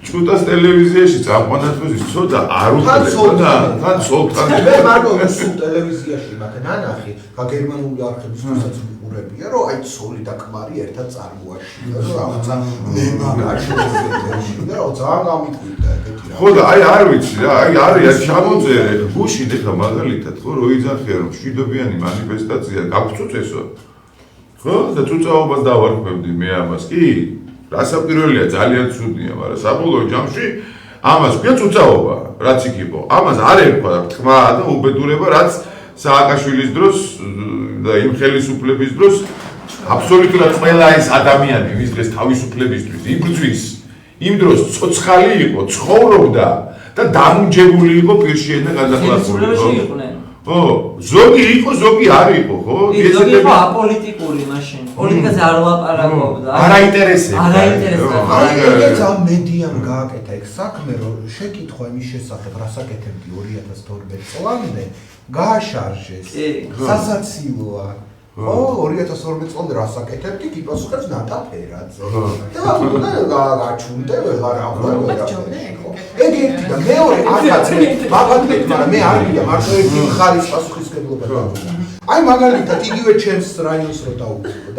ჭუტას ტელევიზიაში წამყვანათმის ცოტა არ უხდება თან სულთან მე მარგო სულ ტელევიზიაში მაგ ნანახი გერმანული არქივისთვისაც უყურებია რომ აი ცოლი და ქმარი ერთად წარმოაშია რომ რაღაცა ნემა და ძალიან გამიკვირდა ეგეთი რა ხო და აი არ ვიცი რა აი არის ჩამოწერე გუშინ ეხლა მაგალითად ხო რო იძახია რომ მშვიდობიანი მანიფესტაცია გაგწუწესო ხო და წუწაობას დავარქმევდი მე ამას კი რასაკვირველია ძალიან ცუდია, მაგრამ საბოლოო ჯამში ამას ქვია წუწაობა, რაც იქ იყო. ამას არ ერქვა თქმა და უბედურება, რაც სააკაშვილის დროს და იმ ხელისუფლების დროს აბსოლუტურად ყველა ეს ადამიანი, ვის დღეს თავისუფლებისთვის იბრძვის, იმ დროს ცოცხალი იყო, ცხოვრობდა და დამუნჯებული იყო პირშიენ და გადაკლასული. ხო, ზოგი იყო, ზოგი არ იყო, ხო? ზოგი იყო აპოლიტიკური მაშინ. პოლიტიკაზე არ ლაპარაკობდა. არაინტერესებდა. ეგეც ამ მედიამ გააკეთა ეგ საქმე, რომ შეკითხვა იმის შესახებ, რას აკეთებდი 2012 წლამდე, გააშარჟეს. სასაცილოა. ხო, 2012 წლამდე რას აკეთებდი, გიპასუხებს ნატა ფერაძე. და გაჩუნდე ვეღარ აღვარ. ეგ ერთი და მეორე აქაც მაფათებ, მაგრამ მე არ ვიდა მარტო ერთი მხარის პასუხისმგებლობა დაუბრუნდა. აი მაგალითად იგივე ჩემს რაიონს რო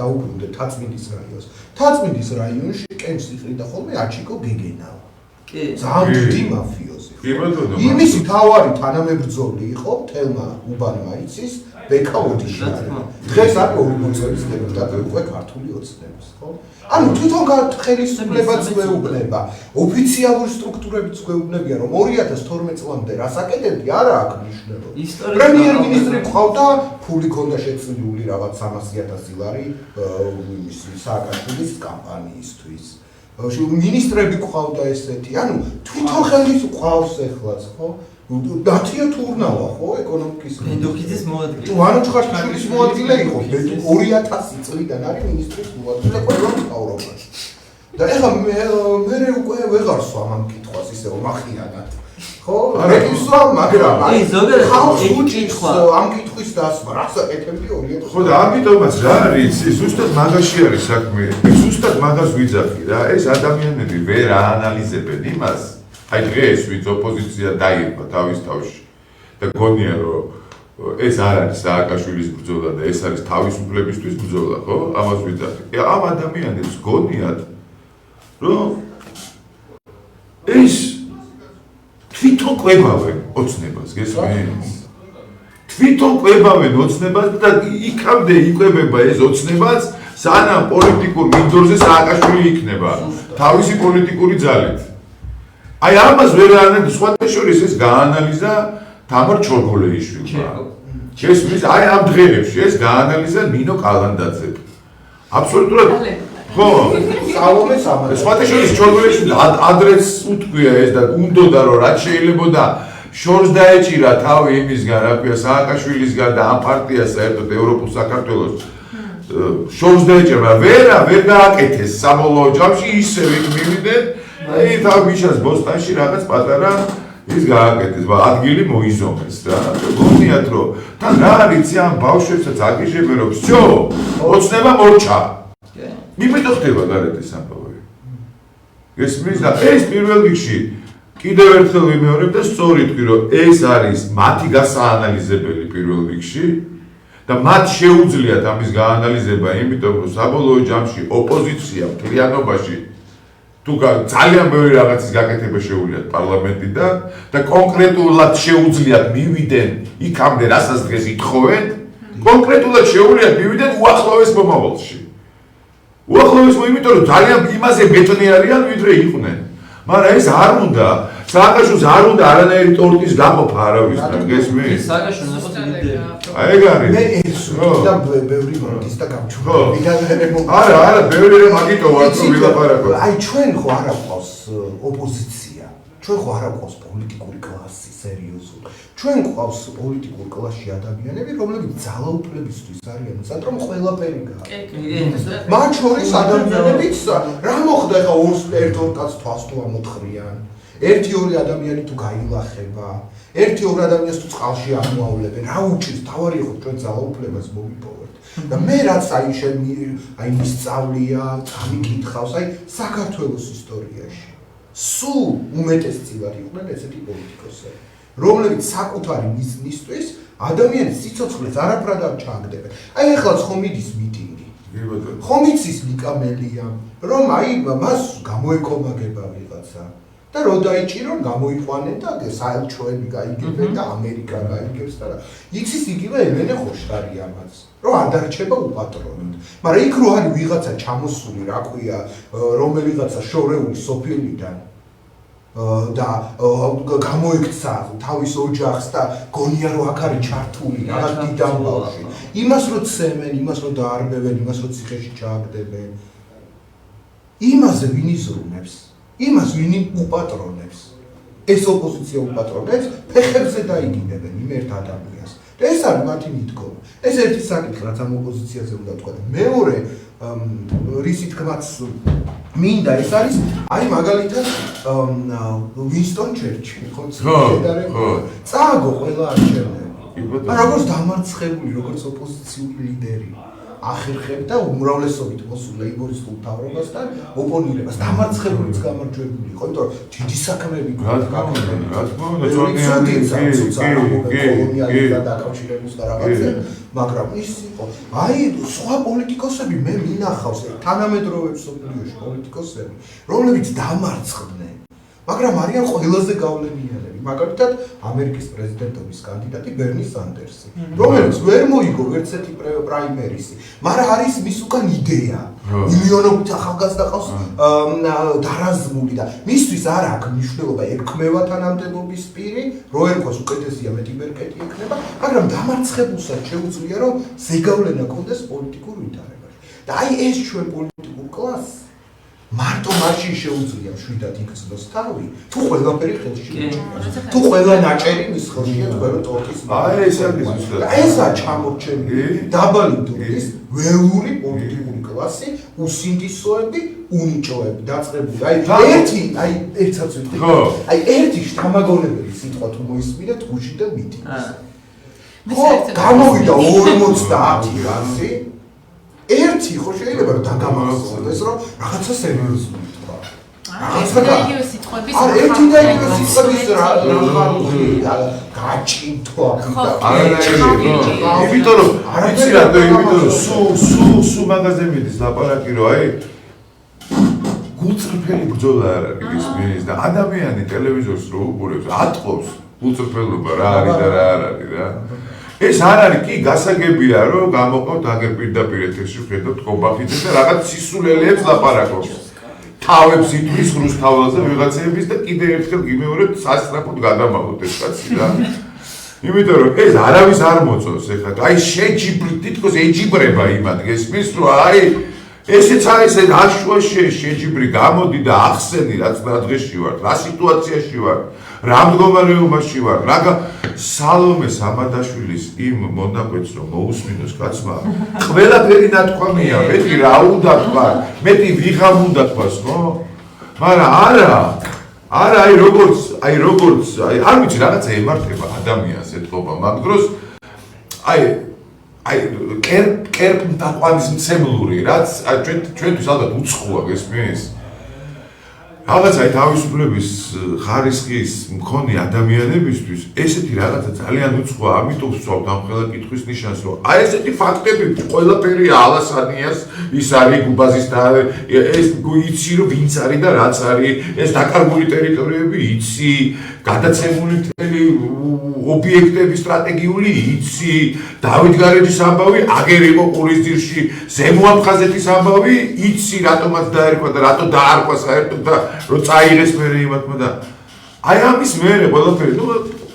დაუბრუნდე თაწმინდის რაიონს. თაწმინდის რაიონში კენს იყრიდა ხოლმე აჩიკო გეგენავა. კი. ძალიან დიდი მაფიოზი. კი ბატონო. იმისი თავარი თანამებრძოლი იყო თელმა უბანმა იცის ბეკა ოდიშიანი. დღეს არის 40 წლის დეპუტატი უკვე ქართული ოცნების, ხო? ანუ თვითონ ხელისუფლებაც გვეუბნება, ოფიციალური სტრუქტურებიც გვეუბნებიან, რომ 2012 წლამდე რას აკეთებდი, არა აქვს მნიშვნელობა. პრემიერ-მინისტრი ყავდა, ფული ქონდა შეწლილი რაღაც 300,000 ლარი იმისი სააკაშვილის კამპანიისთვის. მინისტრები ყავდა ესეთი, ანუ თვითონ ხელის ყავს ეხლაც, ხო? დათია თურნავა, ხო, ეკონომიკის ბენდუქიძის მოადგილე. ვანო ჩხარჩხილის მოადგილე იყო, 2000 წლიდან არის მინისტრის მოადგილე ყველა მთავრობაში. და ეხლა მე უკვე ვეღარ სვამ ამ კითხვას ისე რომ ახიანად. ხო? რეკისვა, მაგრამ აი ზოგადად ხალხს უჭირს ამ კითხვის დასმა, რას აკეთებდი 2000. ხო და ამიტომაც რა არის, ზუსტად მაგაში არის საქმე. ზუსტად მაგას ვიძახი რა, ეს ადამიანები ვერ აანალიზებენ იმას. აი დღეს ვინც ოპოზიცია დაირქვა თავის თავში და გონია რომ ეს არ არის სააკაშვილის ბრძოლა და ეს არის თავისუფლებისთვის ბრძოლა, ხო? ამას ვიძახი. ამ ადამიანებს გონიათ რომ ეს თვითონ ყვებავენ ოცნებას, გესმის? თვითონ ყვებავენ ოცნებას და იქამდე იყვებება ეს ოცნებას, სანამ პოლიტიკურ მინდორზე სააკაშვილი იქნება თავისი პოლიტიკური ძალით. აი ამას ვერ აანალიზა, სხვათა შორის ეს გაანალიზა თამარ ჩორგოლეიშვილმა. გესმის? აი ამ დღეებში ეს გაანალიზა ნინო კალანდაძემ. აბსოლუტურად ხო, სწავლობენ ამას. სხვათა შორის ჩორგოლეიშვილი ადრესს უთქვია ეს და უნდოდა რომ რაც შეიძლებოდა შორს დაეჭირა თავი იმისგან, რა ქვია, სააკაშვილისგან და ამ პარტიას საერთოდ ევროპულ საქართველოს შორს დაეჭირა, მაგრამ ვერ გააკეთეს საბოლოო ჯამში ისევ იქ მივიდნენ. აი თავიშას ბოსტანში რაღაც პატარა ის გააკეთეს, ადგილი მოიზომეს რა. გონიათ რომ თან რა არის ამ ბავშვებსაც აგიჟებენ რომ всё, ოცნება მორჩა. იმიტომ ხდება გარეთ ეს ამბავი. გესმის და ეს პირველ რიგში კიდევ ერთხელ ვიმეორებ და სწორი თქვი რომ ეს არის მათი გასაანალიზებელი პირველ რიგში და მათ შეუძლიათ ამის გაანალიზება, იმიტომ რომ საბოლოო ჯამში ოპოზიცია მთლიანობაში თუ ძალიან ბევრი რაღაცის გაკეთება შეუძლიათ პარლამენტიდან და კონკრეტულად შეუძლიათ მივიდნენ იქამდე, რასაც დღეს ითხოვენ, კონკრეტულად შეუძლიათ მივიდნენ უახლოეს მომავალში. უახლოეს იმიტომ რომ ძალიან იმაზე მეტნი არიან, ვიდრე იყვნენ. მაგრამ ეს არ უნდა, სააკაშვილს არ უნდა არანაირი ტორტის გაყოფა არავისთან, გესმის? სააკაშვილს ნახოთ ლიდერი. აი ეგ არის. მე ეს და ბევრი მომდის და გამჩვენე. არა, ბევრი რომ მაგიტო ვარ თუ ვილაპარაკოთ. აი ჩვენ ხო არ აქვს ოპოზიცია. ჩვენ ხო არ აქვს პოლიტიკური კლასი სერიოზული. ჩვენ გვყავს პოლიტიკურ კლასში ადამიანები, რომლებიც ძალაუფლებისთვის არიან მზად, რომ ყველაფერი გააკეთოს. მათ შორის ადამიანებიც რა მოხდა ეხა ერთ-ორ კაცს თვალს თუ ამოთხრიან. ერთი-ორი ადამიანი თუ გაილახება, ერთი-ორ ადამიანს თუ წყალში ამოავლებენ, რა უჭირს, თავარი ხო ჩვენ ძალაუფლებას მოვიპოვეთ. და მე რაც აი მისწავლია, გამიკითხავს, აი საქართველოს ისტორიაში. სულ უმეტესწილად იყვნენ ესეთი პოლიტიკოსები, რომლებიც საკუთარი მიზნისთვის ადამიანის სიცოცხლეს არაფრად არ ჩააგდებენ. აი ეხლა ხომ მიდის მიტინგი. ხომ იცის ლიკამელია, რომ აი მას გამოეკომაგება ვიღაცა. და რო დაიჭირონ გამოიყვანენ და საელჩოები გაიგებენ და ამერიკა გაიგებს და იცის იგივე ელენე ხოშტარი ამას რომ არ დარჩება უპატრონოდ მაგრამ იქ რო არის ვიღაცა ჩამოსული რა ქვია რომელიღაცა შორეული სოფიელიდან და გამოიქცა თავის ოჯახს და გონია რომ აქ არის ჩართული რაღაც დიდ ამბავში. იმას რომ ცემენ, იმას რომ დაარბევენ, იმას რომ ციხეში ჩააგდებენ. იმაზე ვინ იზრუნებს? იმას ვინ უპატრონებს? ეს ოპოზიცია უპატრონებს, ფეხებზე დაიგინებენ იმ ერთ ადამიანს. და ეს არის მათი მიდგომა. ეს ერთი საკითხი, რაც ამ ოპოზიციაზე უნდა თქვა. მეორე რისი თქმაც მინდა ეს არის აი მაგალითად ვინსტონ ჩერჩილი ხო წააგო ყველა არჩევნები როგორც დამარცხებული როგორც ოპოზიციური ლიდერი ახერხებდა უმრავლესობით მოსულ ლეიბორისტულ მთავრობასთან ოპონირებას დამარცხებულიც გამარჯვებული იყო იმიტომ რომ დიდი საქმეები დაკავშირების და რაღაცა მაგრამ ის იყო აი სხვა პოლიტიკოსები მე მინახავს თანამედროვე სოფლიოში პოლიტიკოსები რომლებიც დამარცხდნენ მაგრამ არიან ყველაზე გავლენიანები მაგალითად ამერიკის პრეზიდენტობის კანდიდატი ბერნი სანდერსი რომელიც ვერ მოიგო ვერცერთი პრაიმერისი მაგრამ არის მის უკან იდეა მილიონობით ახალგაზრდა ყავს დარაზმული და მისთვის არ აქვს მნიშვნელობა ეკმევა თანამდებობის პირი რო ერქოს უკეთესია მეტი მერკეტი ექნება მაგრამ დამარცხებულსაც შეუძლია რომ ზეგავლენა კონდეს პოლიტიკურ ვითარებაში და აი ეს ჩვენ პოლიტიკურ კლასს მარტო მაშინ შეუძლია შვიდად იქცნოს თავი თუ ყველაფერი ხელში უჭირავს თუ ყველა ნაჭერი მის ხელშია ყველა ტორტის აი ეს არის ზუსტად ესა ჩამორჩენილი დაბალი დონის ველური პოლიტიკური კლასი უსინდისოები უნიჭოები დაწყებული აი ერთსაც ვიტყვი აი ერთი შთამაგონებელი სიტყვა თუ მოისმინეთ გუში და მიტინგს ხო გამოვიდა 50 რაზი ერთი ხო შეიძლება რომ დაგამახსოვრდეს რომ რაღაცა სერიოზული თქვა. რაღაცა რელიგიური სიტყვების არ ერთი და იგივე სიტყვების რა გაჭინთვა. იმიტომ რომ ვიცი რატო იმიტომ რომ სულ მაგაზე მიდის ლაპარაკი რომ აი გულწრფელი ბრძოლა არ არის მის და ადამიანი ტელევიზორს რო უყურებს ატყობს გულწრფელობა რა არის და რა არ არის რა ეს არ არის კი გასაგებია რომ გამოყავთ აგერ პირდაპირ ეთერში ხედავთ კომბახიძეს და რაღაც სისულელეებს ლაპარაკობს თავებს იტყვის რუსთაველზე ვიღაცების და კიდე ერთხელ გიმეორებ სასწრაფოდ გადამავლოთ ეს კაცი რა იმიტომ რომ ეს არავის არ მოწონს ეხლა აი შეჯიბრი თითქოს ეჯიბრება იმად გესმის რომ აი ესეც არის ეს აშუაში შეჯიბრი გამოდი და ახსენი რაც დღეში ვარ რა სიტუაციაში ვარ რა მდგომარეობაში ვარ რა სალომე სამადაშვილის იმ მონაკვეთს რომ მოусმინოს კაცმა ყველაფერი ნათქვამია მეტი რა უნდა თქვა მეტი ვიღამ უნდა თქვას ხო მაგრამ არა აი როგორც აი არ ვიცი რაღაცა ემართება ადამიანს ეთქობა მაგ დროს აი კერპ დაყვანის მცემლური რაც ჩვენთვის ალბათ უცხოა გესმის რაღაც აი თავისუფლების ხარისხის მქონე ადამიანებისთვის ესეთი რაღაცა ძალიან უცხოა ამიტომ ვსვავთ ამ ყველა კითხვის ნიშანს რომ აი ესეთი ფაქტები ყველაფერი ალასანიას ის არის გუბაზის და ეს იცი რომ ვინც არის და რაც არის ეს დაკარგული ტერიტორიები იცი გადაცემული ობიექტების სტრატეგიული იცი დავით გარეჯის ამბავი აგერ იყო ყურისძირში ზემო აფხაზეთის ამბავი იცი რატომაც დაერქვა და რატო დაარქვა საერთოდ და რომ წაიღეს მერე იმათმა და აი ამის მერე ყველაფერი ნუ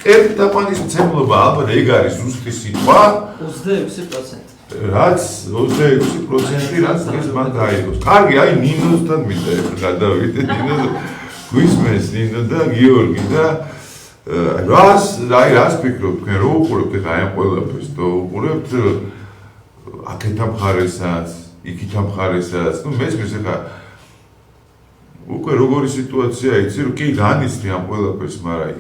კერპ დაყვანის მცემლობა ალბათ ეგ არის ზუსტი სიტყვა 26% რაც 26% რაც დღეს მან დაიგოს კარგი აი ნინოსთან მინდა ეხლა გადავიდე ნინო გვისმენს ნინო და გიორგი და რას ფიქრობ თქვენ რო უყურებთ ეხლა აი ამ ყველაფერს და უყურებთ აქეთ ამხარესაც იქით ამხარესაც ნუ მესმის ეხლა უკვე როგორი სიტუაცია იცი რომ კი განიცდი ამ ყველაფერს მაგრამ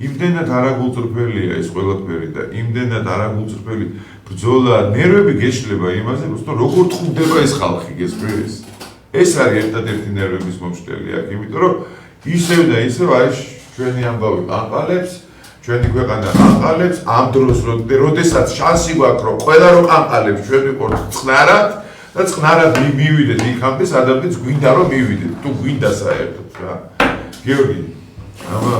იმდენად არაგულწრფელია ეს ყველაფერი და იმდენად არაგულწრფელი ბრძოლა ნერვები გეშლება იმაზე რომ როგორ თხუნდება ეს ხალხი გესმის ეს არის ერთადერთი ნერვების მომშტელი აქ იმიტომ რომ ისევ და ისევ აი ჩვენი ამბავი ყანყალებს ჩვენი ქვეყანა ყანყალებს ამ დროს როდესაც შანსი გვაქვს რომ ყველა რო ყანყალებს ჩვენ ვიყოთ წყნარად და წყნარად მივიდეთ იქამდე სადაც გვინდა რომ მივიდეთ თუ გვინდა საერთოდ რა გიორგი აბა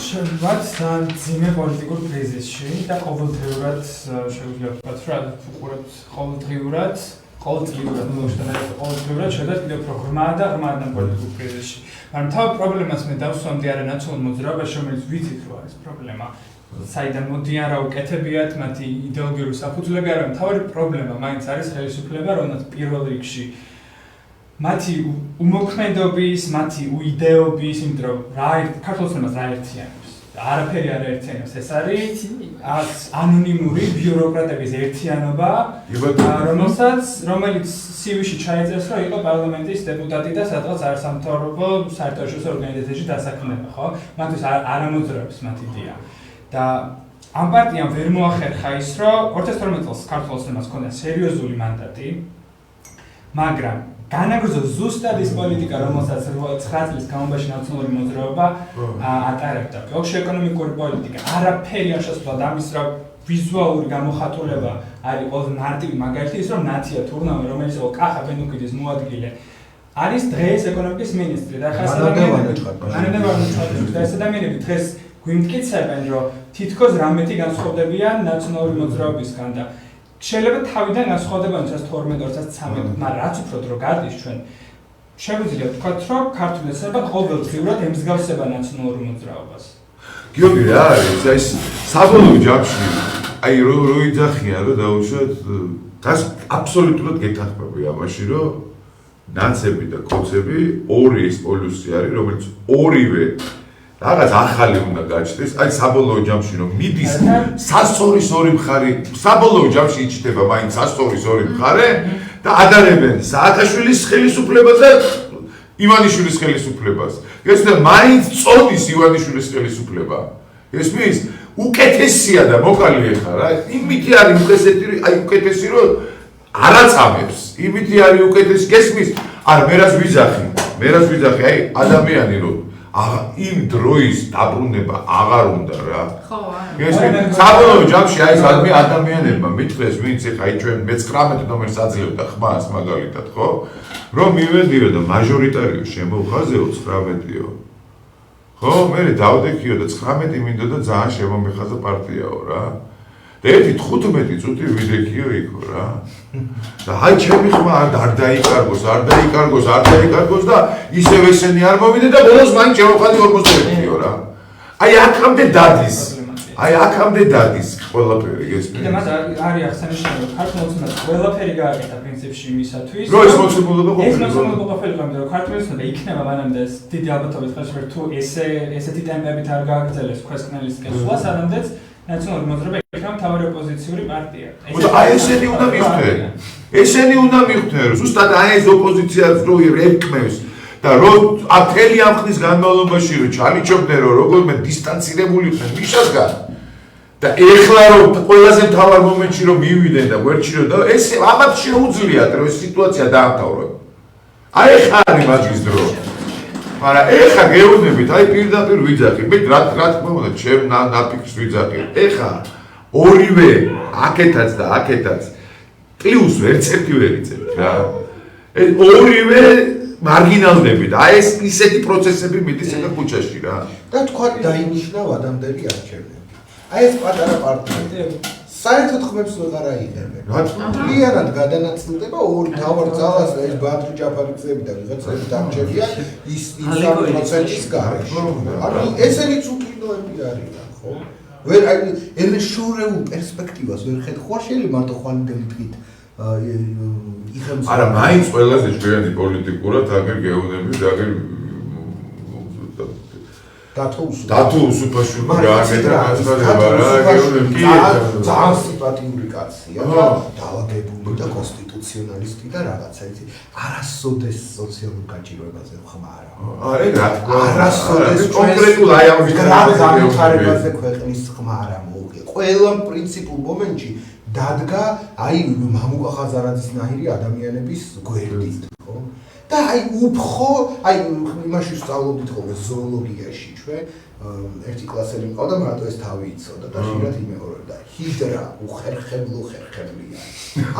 შევართ ძიმე პოლიტიკურ კრიზისში და ყოველდღიურად შეგვიძლია ვთქვათ რა უყურებთ ყოველდღიურად ყოველწლიურად ყოველწლიურად შედარებით კიდევ უფრო ღრმა და ღრმად პოლიტიკურ კრიზისში. მაგრამ თავ პრობლემას მე დავსვამდი არა ნაციონალურ მოძრაობაში, რომელიც ვიცით რომ არის პრობლემა. საიდან მოდიან რა უკეთებიათ მათი იდეოლოგიური საფუძვლები, არა მთავარი პრობლემა მაინც არის ხელისუფლება, რომელსაც პირველ რიგში მათი უმოქმედობის, მათი უიდეობის, იმიტომ რომ ქართულ ენას რა ერთიანებს. არაფერი არ ერთიანებს, ეს არის ანონიმური ბიუროკრატების ერთიანობა, რომელიც CV-ში ჩაეწერს, რომ იყო პარლამენტის დეპუტატი და სადღაც არასამთავრობო საერთაშორისო ორგანიზაციაში დასაქმება, ხო? მათთვის არ ამოძრავებს მათ იდეა. და ამ პარტიამ ვერ მოახერხა ის, რომ 2012 წელს ქართულ ოცნებას ჰქონდა სერიოზული მანდატი, მაგრამ განაგრძო ზუსტად ის პოლიტიკა, რომელსაც 9 წლის განმავლობაში ნაციონალური მოძრაობა ატარებდა. ბოლოში ეკონომიკური პოლიტიკა არაფერი არ შესწავლა ამის, რომ ვიზუალური გამოხატულება არის ყველაზე მარტივი მაგალითი ის, რომ ნაცია თურნავი, რომელიც იყო კახა ბენუკიძის მოადგილე, არის დღეს ეკონომიკის მინისტრი და ხას ადამიანები დღეს გვიმტკიცებენ, რომ თითქოს რამეთი განსხვავდებიან ნაციონალური მოძრაობისგან და შეიძლება თავიდან განსხვავდება 2012-2013, მაგრამ რაც უფრო დრო გადის ჩვენ შეგვიძლია ვთქვათ, რომ ქართული ოცნება ყოველდღიურად ემსგავსება ნაციონალურ მოძრაობას. გიორგი რა არის ეს საბოლოო ჯამში აი რო იძახიან რომ დაუშვათ დას აბსოლუტურად გეთანხმები ამაში რომ ნაცები და კოცები ორი ეს პოლუსი არის რომელიც ორივე რაღაც ახალი უნდა გაჩნდეს აი საბოლოო ჯამში რომ მიდის სასწორის ორი მხარე საბოლოო ჯამში იჭდება მაინც სასწორის ორი მხარე და ადარებენ სააკაშვილის ხელისუფლებას და ივანიშვილის ხელისუფლებას ესეა მაინც წოდის ივანიშვილის ხელისუფლება ესმის უკეთესია და მოკალი ხარ რა იმითი არის უკეთესი რომ არაწამებს იმითი არის უკეთესი გესმის არ მერას ვიძახი აი ადამიანი რომ იმ დროის დაბრუნება აღარ უნდა რა. ხო, არა. საბოლოო ჯამში აი ეს ადამიანებმა მithles ვინც ეხა ჩვენ მე-19 ნომერს აძლევდა ხმას მაგალითად, ხო? რომ მივედიო და მაჟორიტარიო შემოვხაზეო 19-იო. ხო, მე დავდექიო და 19 მინდოდა ძალიან შემომეხაზა პარტიაო რა. და 15 წუთი ვიდექიო იქო რა. და აი ჩემი ხმა არ დაიკარგოს და ისევ ესენი არ მოვიდე და ბოლოს მაინც შემოვხაზე 41-იო რა. აი აქამდე დადის ყველაფერი გესმის. და მათ არის აღსანიშნავი ქართულ ოცნებას ყველაფერი გააკეთა პრინციპში იმისათვის. რომ ეს მოცემულობა ყოფილიყო, რომ ქართულ ოცნება იქნება მანამდე დიდი ალბათობით ხელშეუხლება თუ ესეთი ტემპებით არ გააგრძელებს ქვესკნელისკენ სვლა სანამდეც ნაციონალური მოძრაობა იქნება მთავარი ოპოზიციური პარტია. აი ესენი უნდა მივხვდნენ, რომ ზუსტად აი ეს ოპოზიციაც რო ეკმევს და რომ ათელი ამ ხნის განმავლობაში რომ ჩალიჩობდნენ, რომ როგორმე დისტანცირებული იყვნენ მიშასგან და ეხლა რომ ყველაზე მთავარ მომენტში რომ მივიდნენ და გვერდში და ეს ამათ შეუძლიათ რომ ეს სიტუაცია დაამთავრონ. აი ხა არის მაგის დრო. მაგრამ ეხა გეუბნებით, აი პირდაპირ ვიძახი, მე რა თქმა უნდა, ჩემ ნაფიქრს ვიძახი. ეხა ორივე აქეთაც და აქეთაც პლუს ერთ-ერთი ვერ იწევთ რა. ეს ორივე მარგინალდები და აი ეს ისეთი პროცესები მიდის ეხა ქუჩაში რა. და თქვა დაინიშნა ადამიანები არჩევნები. აი ეს პატარა პარტია საერთოდ ხმებს ვეღარ აიღებენ. ლიანად გადანაწილდება ორი თავარ ძალას ეს ბადრი ჯაფარიძეები და ვიღაცები დამჭერია ის 3%-ის გარეშე. ანუ ესენიც უკიდოები არიან, ხო? ვერ აი ელე შორეულ პერსპექტივას ვერ ხედავ შეიძლება მარტო ხვალინდელი თქვით იხემს არა მაინც ყველაზე ჭკვიანი პოლიტიკურად აგერ გეუბნები და აგერ დათო უსუფაშვილმა გააკეთა განცხადება რა გეუბნები ძალიან სიმპათიური კაცია და დაავადებული და კონსტიტუციონალისტი და რაღაცა იცი არასოდეს სოციალურ გაჭირვებაზე ხმარა არა რა თქმა უნდა არასოდეს კონკრეტულ აი ამ განვითარებაზე ქვეყნის ხმა არა მოუღია ყველა პრინციპულ მომენტში დადგა აი მამუკა ხაზარაძის ნაირი ადამიანების გვერდით ხო და აი უფხო აი იმაში სწავლობდით ხოლმე ზოოლოგიაში ჩვენ ერთი კლასელი მყავდა მარტო ეს თავი იცოდა და ხშირად იმეორებდა ჰიდრა უხერხემლო ხერხემლია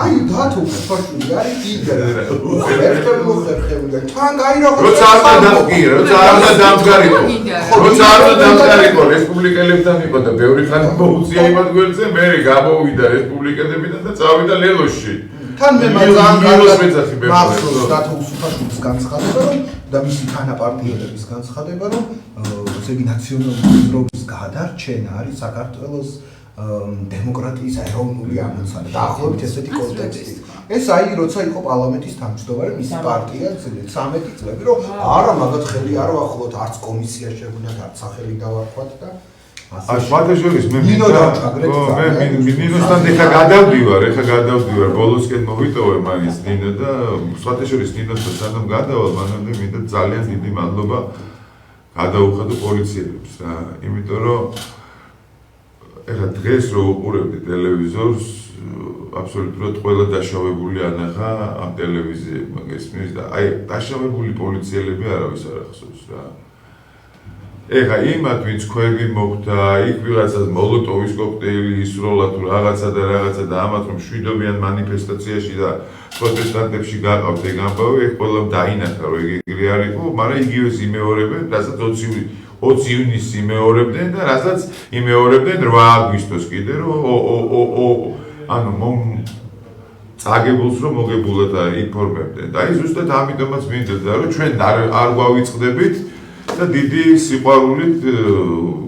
აი დათო ფაშული არის ჰიდრა უხერხემლო ხერხემლია თან გაირაღო როცა არ დამდგარიყო რესპუბლიკელებთან იყო და ბევრი ხანი მოუწია იმათ გვერდზე მე გამოვიდა რესპუბლიკელებიდან და წავიდა ლელოში თან მე მინუს მეძახი მე მახსოვს დათო უსუფაშვილის განცხადება რომ და მისი თანაპარტიელების განცხადება რომ ესე იგი ნაციონალიზმის გადარჩენა არის საქართველოს დემოკრატიის ეროვნული ამოცანა. დაახლოებით ესეთი კონტექსტი. ეს აი როცა იყო პარლამენტის თავმჯდომარე მისი პარტია 13 წლები რომ არა მაგათ ხელი არ ვახლოთ არც კომისია შეგვინათ არც სახელი დავარქვათ და შუათაშორის მე ნინოსთან ეხა გადავდივარ ბოლოსკენ მოვიტოვე მაინც ნინო და შუათაშორის ნინოსთან სანამ გადავალ მანამდე მინდა ძალიან დიდი მადლობა გადაუხადო პოლიციელებს რა იმიტომ რომ ეხა დღეს რო უყურებდი ტელევიზორს აბსოლუტურად ყველა დაშავებული ანახა ამ ტელევიზიებმა გესმის და აი დაშავებული პოლიციელები არავის არ ახსოვს რა ეხა იმათ ვინც ქვევი მოხდა იქ ვიღაცას მოლოტოვის კოქტეილი ისროლა თუ რაღაცა და ამათ რომ შვიდობიან მანიფესტაციაში და პროტესტანტებში გაყავთ ეგ ამბავი ეგ ყველამ დაინახა რომ ეგ არ იყო მაგრამ იგივეს იმეორებენ რასაც 20 ივნისს იმეორებდნენ და რასაც იმეორებდნენ 8 აგვისტოს კიდე რომ ანუ წაგებულს რომ მოგებულად ინფორმებდნენ და აი ზუსტად ამიტომაც მინდოდა რომ ჩვენ არ გვავიწყდებით და დიდი სიყვარულით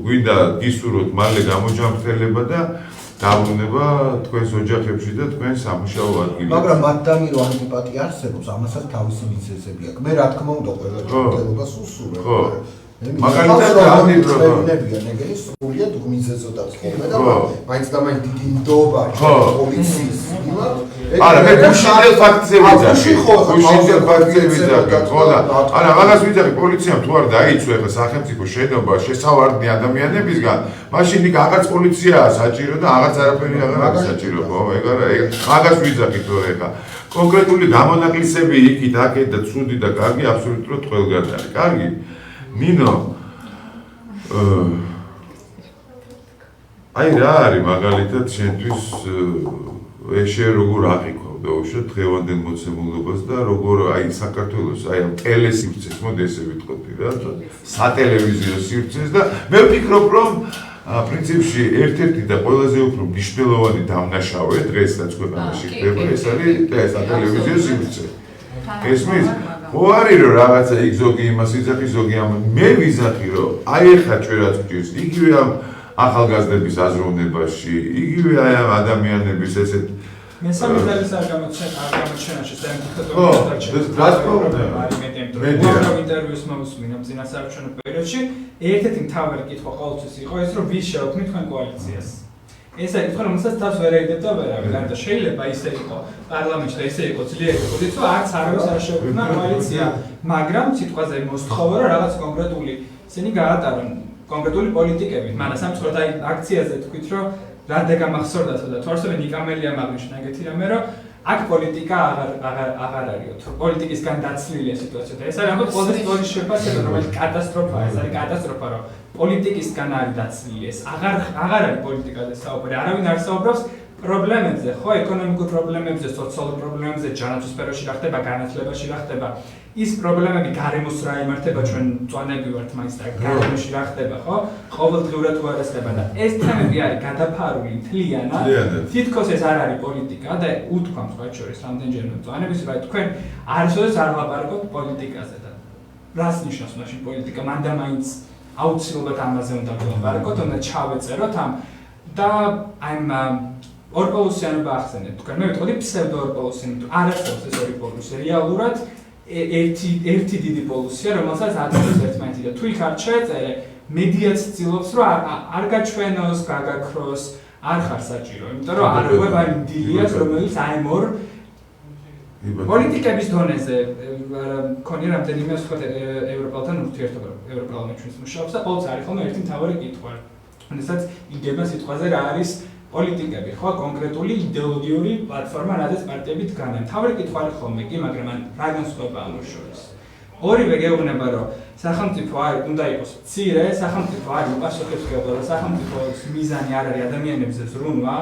გვინდა გისურვოთ მალე გამოჯანმრთელება და დაბრუნება თქვენს ოჯახებში და თქვენ სამუშაო ადგილებში. მაგრამ მათდამი რომ ანტიპატია არსებობს, ამასაც თავისი მიზეზები აქვს. მე რა თქმა უნდა ყველა ჯანმრთელობას უსურვებ. ხო. მაგალითად ამიტომებიან ეგრე სრულიად უმიზეზოდაც ხოლმე და მაინც და მაინც დიდი ნდობა პოლიციის მიმართ. არა მე გუშინდელ ფაქტზე ვიძახი. გუშინდელ ფაქტზე ვიძახი. ხო და არა მაგას ვიძახი პოლიციამ თუ არ დაიცვა ახლა სახელმწიფო შენობა შესავარდნი ადამიანებისგან, მაშინ იქ აღარც პოლიციაა საჭირო და აღარც არაფერი აღარ არის საჭირო. ხო ეგ არა ეგ მაგას ვიძახი თორე ახლა კონკრეტული გამონაკლისები იქით აქეთ და ცუდი და კარგი აბსოლუტურად ყველგან არის. კარგი ნინო აი რა არის მაგალითად შენთვის ეშე როგორ აღიქვავ და უშოთ დღევანდელ მოცემულობას და როგორ აი საქართველოს აი ამ ტელესივრცეს მოდი ესე ვიტყოდი რა სატელევიზიო სივრცეს და მე ვფიქრობ რომ პრინციპში ერთ-ერთი და ყველაზე უფრო მნიშვნელოვანი დამნაშავე დღესაც ქვეყანაში ხდება ეს არის სატელევიზიო სივრცე ესმის ხო არის რომ რაღაცა იქ ზოგი იმას იზახი ზოგი ამ მე ვიზახი რომ აი ეხლა ჩვენ რაც გვჭირს იგივე ამ ახალგაზრდების აზროვნებაში იგივე აი ამ ადამიანების ესეთ მესამე ძალის არ გამოჩენაში საერთოდ ინტერვიუს მომსმინა წინასაარჩევნო პერიოდში ერთ-ერთი მთავარი კითხვა ყოველთვის იყო ეს რომ ვის შეუქმნით თქვენ კოალიციას ეს არის თქო რომელსაც თავს ვერ ეძებდა ვერავინ და შეიძლება ისე იყო პარლამენტში და ისე იყო ძლიერი პოზიცია არც არავის არ შეუქმნა კოალიცია მაგრამ სიტყვაზე მოსთხოვა რომ რაღაც კონკრეტული ისინი გაატარონ კონკრეტული პოლიტიკები მაგრამ სამწუხაროდ აი აქციაზე თქვით რომ რა დაგამახსოვრდათ და თუ არსებენ იკამელიამ აღნიშნა ეგეთი რამე რომ აქ პოლიტიკა აღარ არისო თუ პოლიტიკისგან დაცლილია სიტუაცია და ეს არის ამბობ პოზიტიური შეფასება რომელიც კატასტროფაა ეს არის კატასტროფა რომ პოლიტიკისგან არის დაცლილი ეს აღარ არის პოლიტიკაზე საუბარი არავინ არ საუბრობს პრობლემებზე ხო ეკონომიკურ პრობლემებზე სოციალურ პრობლემებზე ჯანმრთელობის სფეროში რა ხდება განათლებაში რა ხდება ის პრობლემები გარემოს რა იმართება ჩვენ მწვანეები ვართ მაინც და გარემოში რა ხდება ხო ყოველდღიურად უარესდება და ეს თემები არის გადაფარული მთლიანად თითქოს ეს არ არის პოლიტიკა და უთქვამს მათ შორის რამდენჯერმე მწვანეებს რომ თქვენ არასოდეს არ ვლაპარაკობთ პოლიტიკაზე და რას ნიშნავს მაშინ პოლიტიკა მანდა მაინც აუცილებლად ამაზე უნდა ვილაპარაკოთ უნდა ჩავეწეროთ ამ და I'm ორპოლუსიანობა ახსენეთ თქვენ მე ვიტყოდი ფსევდოორპოლუსიანი თუ არ არსებობს ეს ორი პოლუსი რეალურად ერთი დიდი პოლუსია რომელსაც აწევს ერთმანეთი და თუ იქ არ შეეწერე მედიაც ცდილობს რომ არ გაჩვენოს გაგაქროს არ ხარ საჭირო იმიტომ რომ არ ყვება იმ დილიას რომელიც აი მორ პოლიტიკების დონეზე მქონია რამდენიმე სხვა ევროპელთან ურთიერთობა ევროპარლამენტში მუშაობს და ყოველთვის არის ხოლმე ერთი მთავარი კითხვა როდესაც იგება სიტყვაზე რა არის პოლიტიკები ხო კონკრეტული იდეოლოგიური პლატფორმა რადგან პარტიები დგანან თავი კითხვა არის ხოლმე კი მაგრამ რა განსხვავება ამ შორის ორივე გეუბნება რომ სახელმწიფო არ უნდა იყოს მცირე სახელმწიფო არ უპასუხისმგებლობა სახელმწიფოს მიზანი არ არის ადამიანებზე ზრუნვა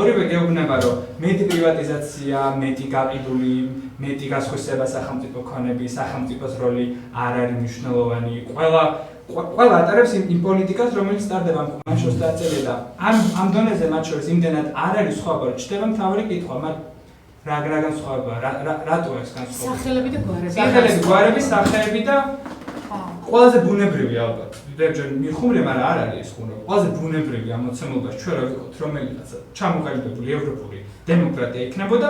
ორივე გეუბნება რომ მეტი პრივატიზაცია მეტი გაყიდული მეტი გასხვისება სახელმწიფო ქონები სახელმწიფოს როლი არ არის მნიშვნელოვანი ყველა ატარებს იმ პოლიტიკას რომელიც სტარდება მაშოს დაწერა და ამ დონეზე მათ შორის იმდენად არ არის სხვა ბორჩდება მთავარი კითხვა მაგრამ რა განსხვავება, რატო ეს განსხვავება? სახელები და გვარები. სახეები და ყველაზე ბუნებრივი ალბათ. ვიდრე მიხუმრე, მაგრამ არ არის ეს ხუმრობა. ყველაზე ბუნებრივი ამოცემობა ჩვენ რა ვიყოთ, რომელიღაც ჩამოყალიბებული ევროპული დემოკრატია იქნებოდა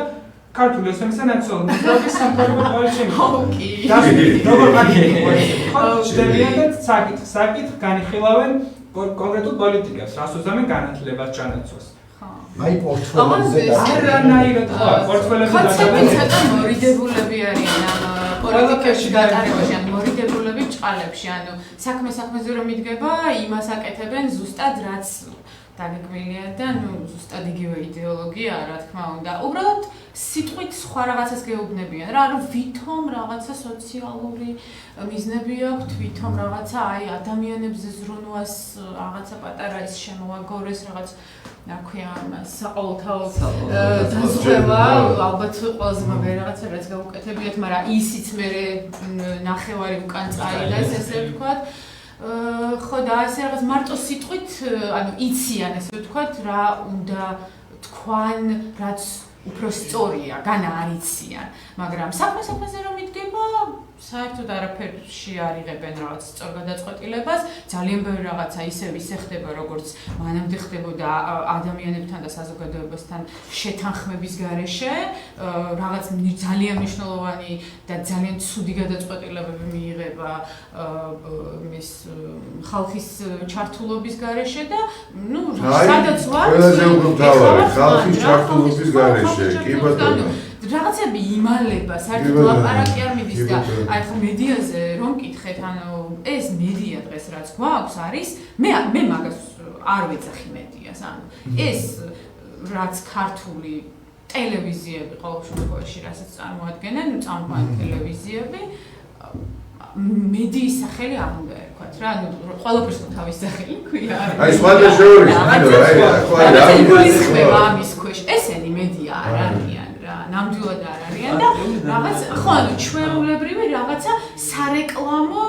ქართული ესმისა ნაციონალური მოძრაობის სამთავრობო კოალიცია. როგორ განიხილავენ? შევიდეთ საკითხ განიხილავენ კონკრეტულ პოლიტიკას, რას უზამენ განათლებას, ჩანაცვლას. აი პორტფელებზე არანაირად ხო, პორტფელებზე კონცეფტი ცოტა მორიდებულები არიან ამ პოლიტიკაში გატარებაში, ან მორიდებულები ჭყალებში, ანუ საქმეზე რომ მიდგება, იმას აკეთებენ ზუსტად რაც დაგეგმილია და ზუსტად იგივე იდეოლოგია, რა თქმა უნდა. უბრალოდ სიტყვით სხვა რაღაცას გეუბნებიან რა, რომ ვითომ რაღაცა სოციალური მიზნები აქვს, ვითომ რაღაცა აი ადამიანებზე ზრუნვას რაღაცა პატარა ის შემოაგორეს რაღაც რა ქვია ამას საყოველთაო დაზღვევა, ალბათ ყველაზე მაგარი რაღაცა რაც გავუკეთებიათ, მაგრამ ისიც მე ნახევარი უკან წაიღეს, ესე ვთქვათ. ხო და ასე რაღაც მარტო სიტყვით, ანუ იციან ესე ვთქვათ, რა უნდა თქვან, რაც უფრო სწორია, განა არ იციან, მაგრამ საქმეზე რომ მიდგება, საერთოდ არაფერში არ იღებენ რაღაც სწორ გადაწყვეტილებას, ძალიან ბევრი რაღაცა ისე ხდება, როგორც მანამდე ხდებოდა ადამიანებთან და საზოგადოებასთან შეთანხმების გარეშე, რაღაც ძალიან მნიშვნელოვანი და ძალიან ცუდი გადაწყვეტილებები მიიღება მის ხალხის ჩართულობის გარეშე და სადაც ვარ, ყველაზე უფრო მთავარი ხალხის ჩართულობის გარეშე, კი ბატონო. რაღაცები იმალება, საერთოდ ლაპარაკი არ მიდის და აი ხო მედიაზე რომ მკითხეთ, ანუ ეს მედია დღეს რაც გვაქვს არის, მე მაგას არ ვეძახი მედიას, ანუ ეს რაც ქართული ტელევიზიები ყოველ შემთხვევაში რასაც წარმოადგენენ, წამყვანი ტელევიზიები მედიის სახელი არ უნდა ერქვათ რა, ანუ ყველაფერს თავის სახელი ქვია. აი სხვათა შორის, აი ამის ქვეშ ესენი მედია არ არიან. ნამდვილად არ არიან და რაღაც ხო ანუ ჩვეულებრივი რაღაცა სარეკლამო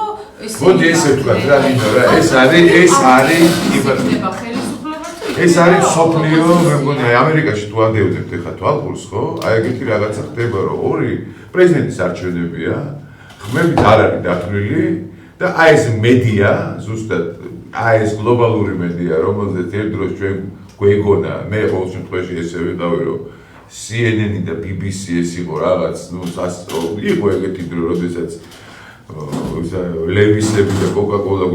მოდი ესე ვთქვათ რა მინდა რა ეს არის სოფლიო მე მგონი ამერიკაში თუ ადევდებთ ეხლა თვალყურს ხო აი ეგეთი რაღაცა ხდება რომ ორი პრეზიდენტის არჩევნებია ხმებით არ არის დათვლილი და აი ეს მედია ზუსტად აი ეს გლობალური მედია რომელზეც ერთ დროს ჩვენ გვეგონა მე ყოველ შემთხვევაში ესე ვიყავი რომ CNN და BBC ეს იყო რაღაც, იყო ეგეთი დრო, როდესაც ლევისები და კოკა-კოლა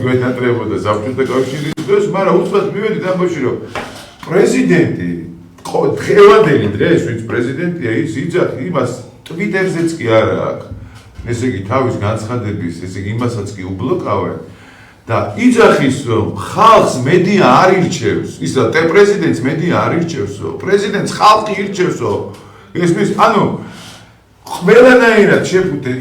გვენატრებოდა საბჭოთა კავშირის დროს, მაგრამ უცბად მივედით ამბავში, რომ პრეზიდენტი, დღევანდელი დღეს, ვინც პრეზიდენტია, ის იძახი იმას ტვიტერზეც კი არა აქვს. ესე იგი, თავის განცხადების, ესე იგი, იმასაც კი უბლოკავენ. და იძახის რომ ხალხს მედია არ ირჩევს, ისა პრეზიდენტს მედია არ ირჩევსო, პრეზიდენტს ხალხი ირჩევსო. ესმის, ანუ ყველანაირად შეფუთენ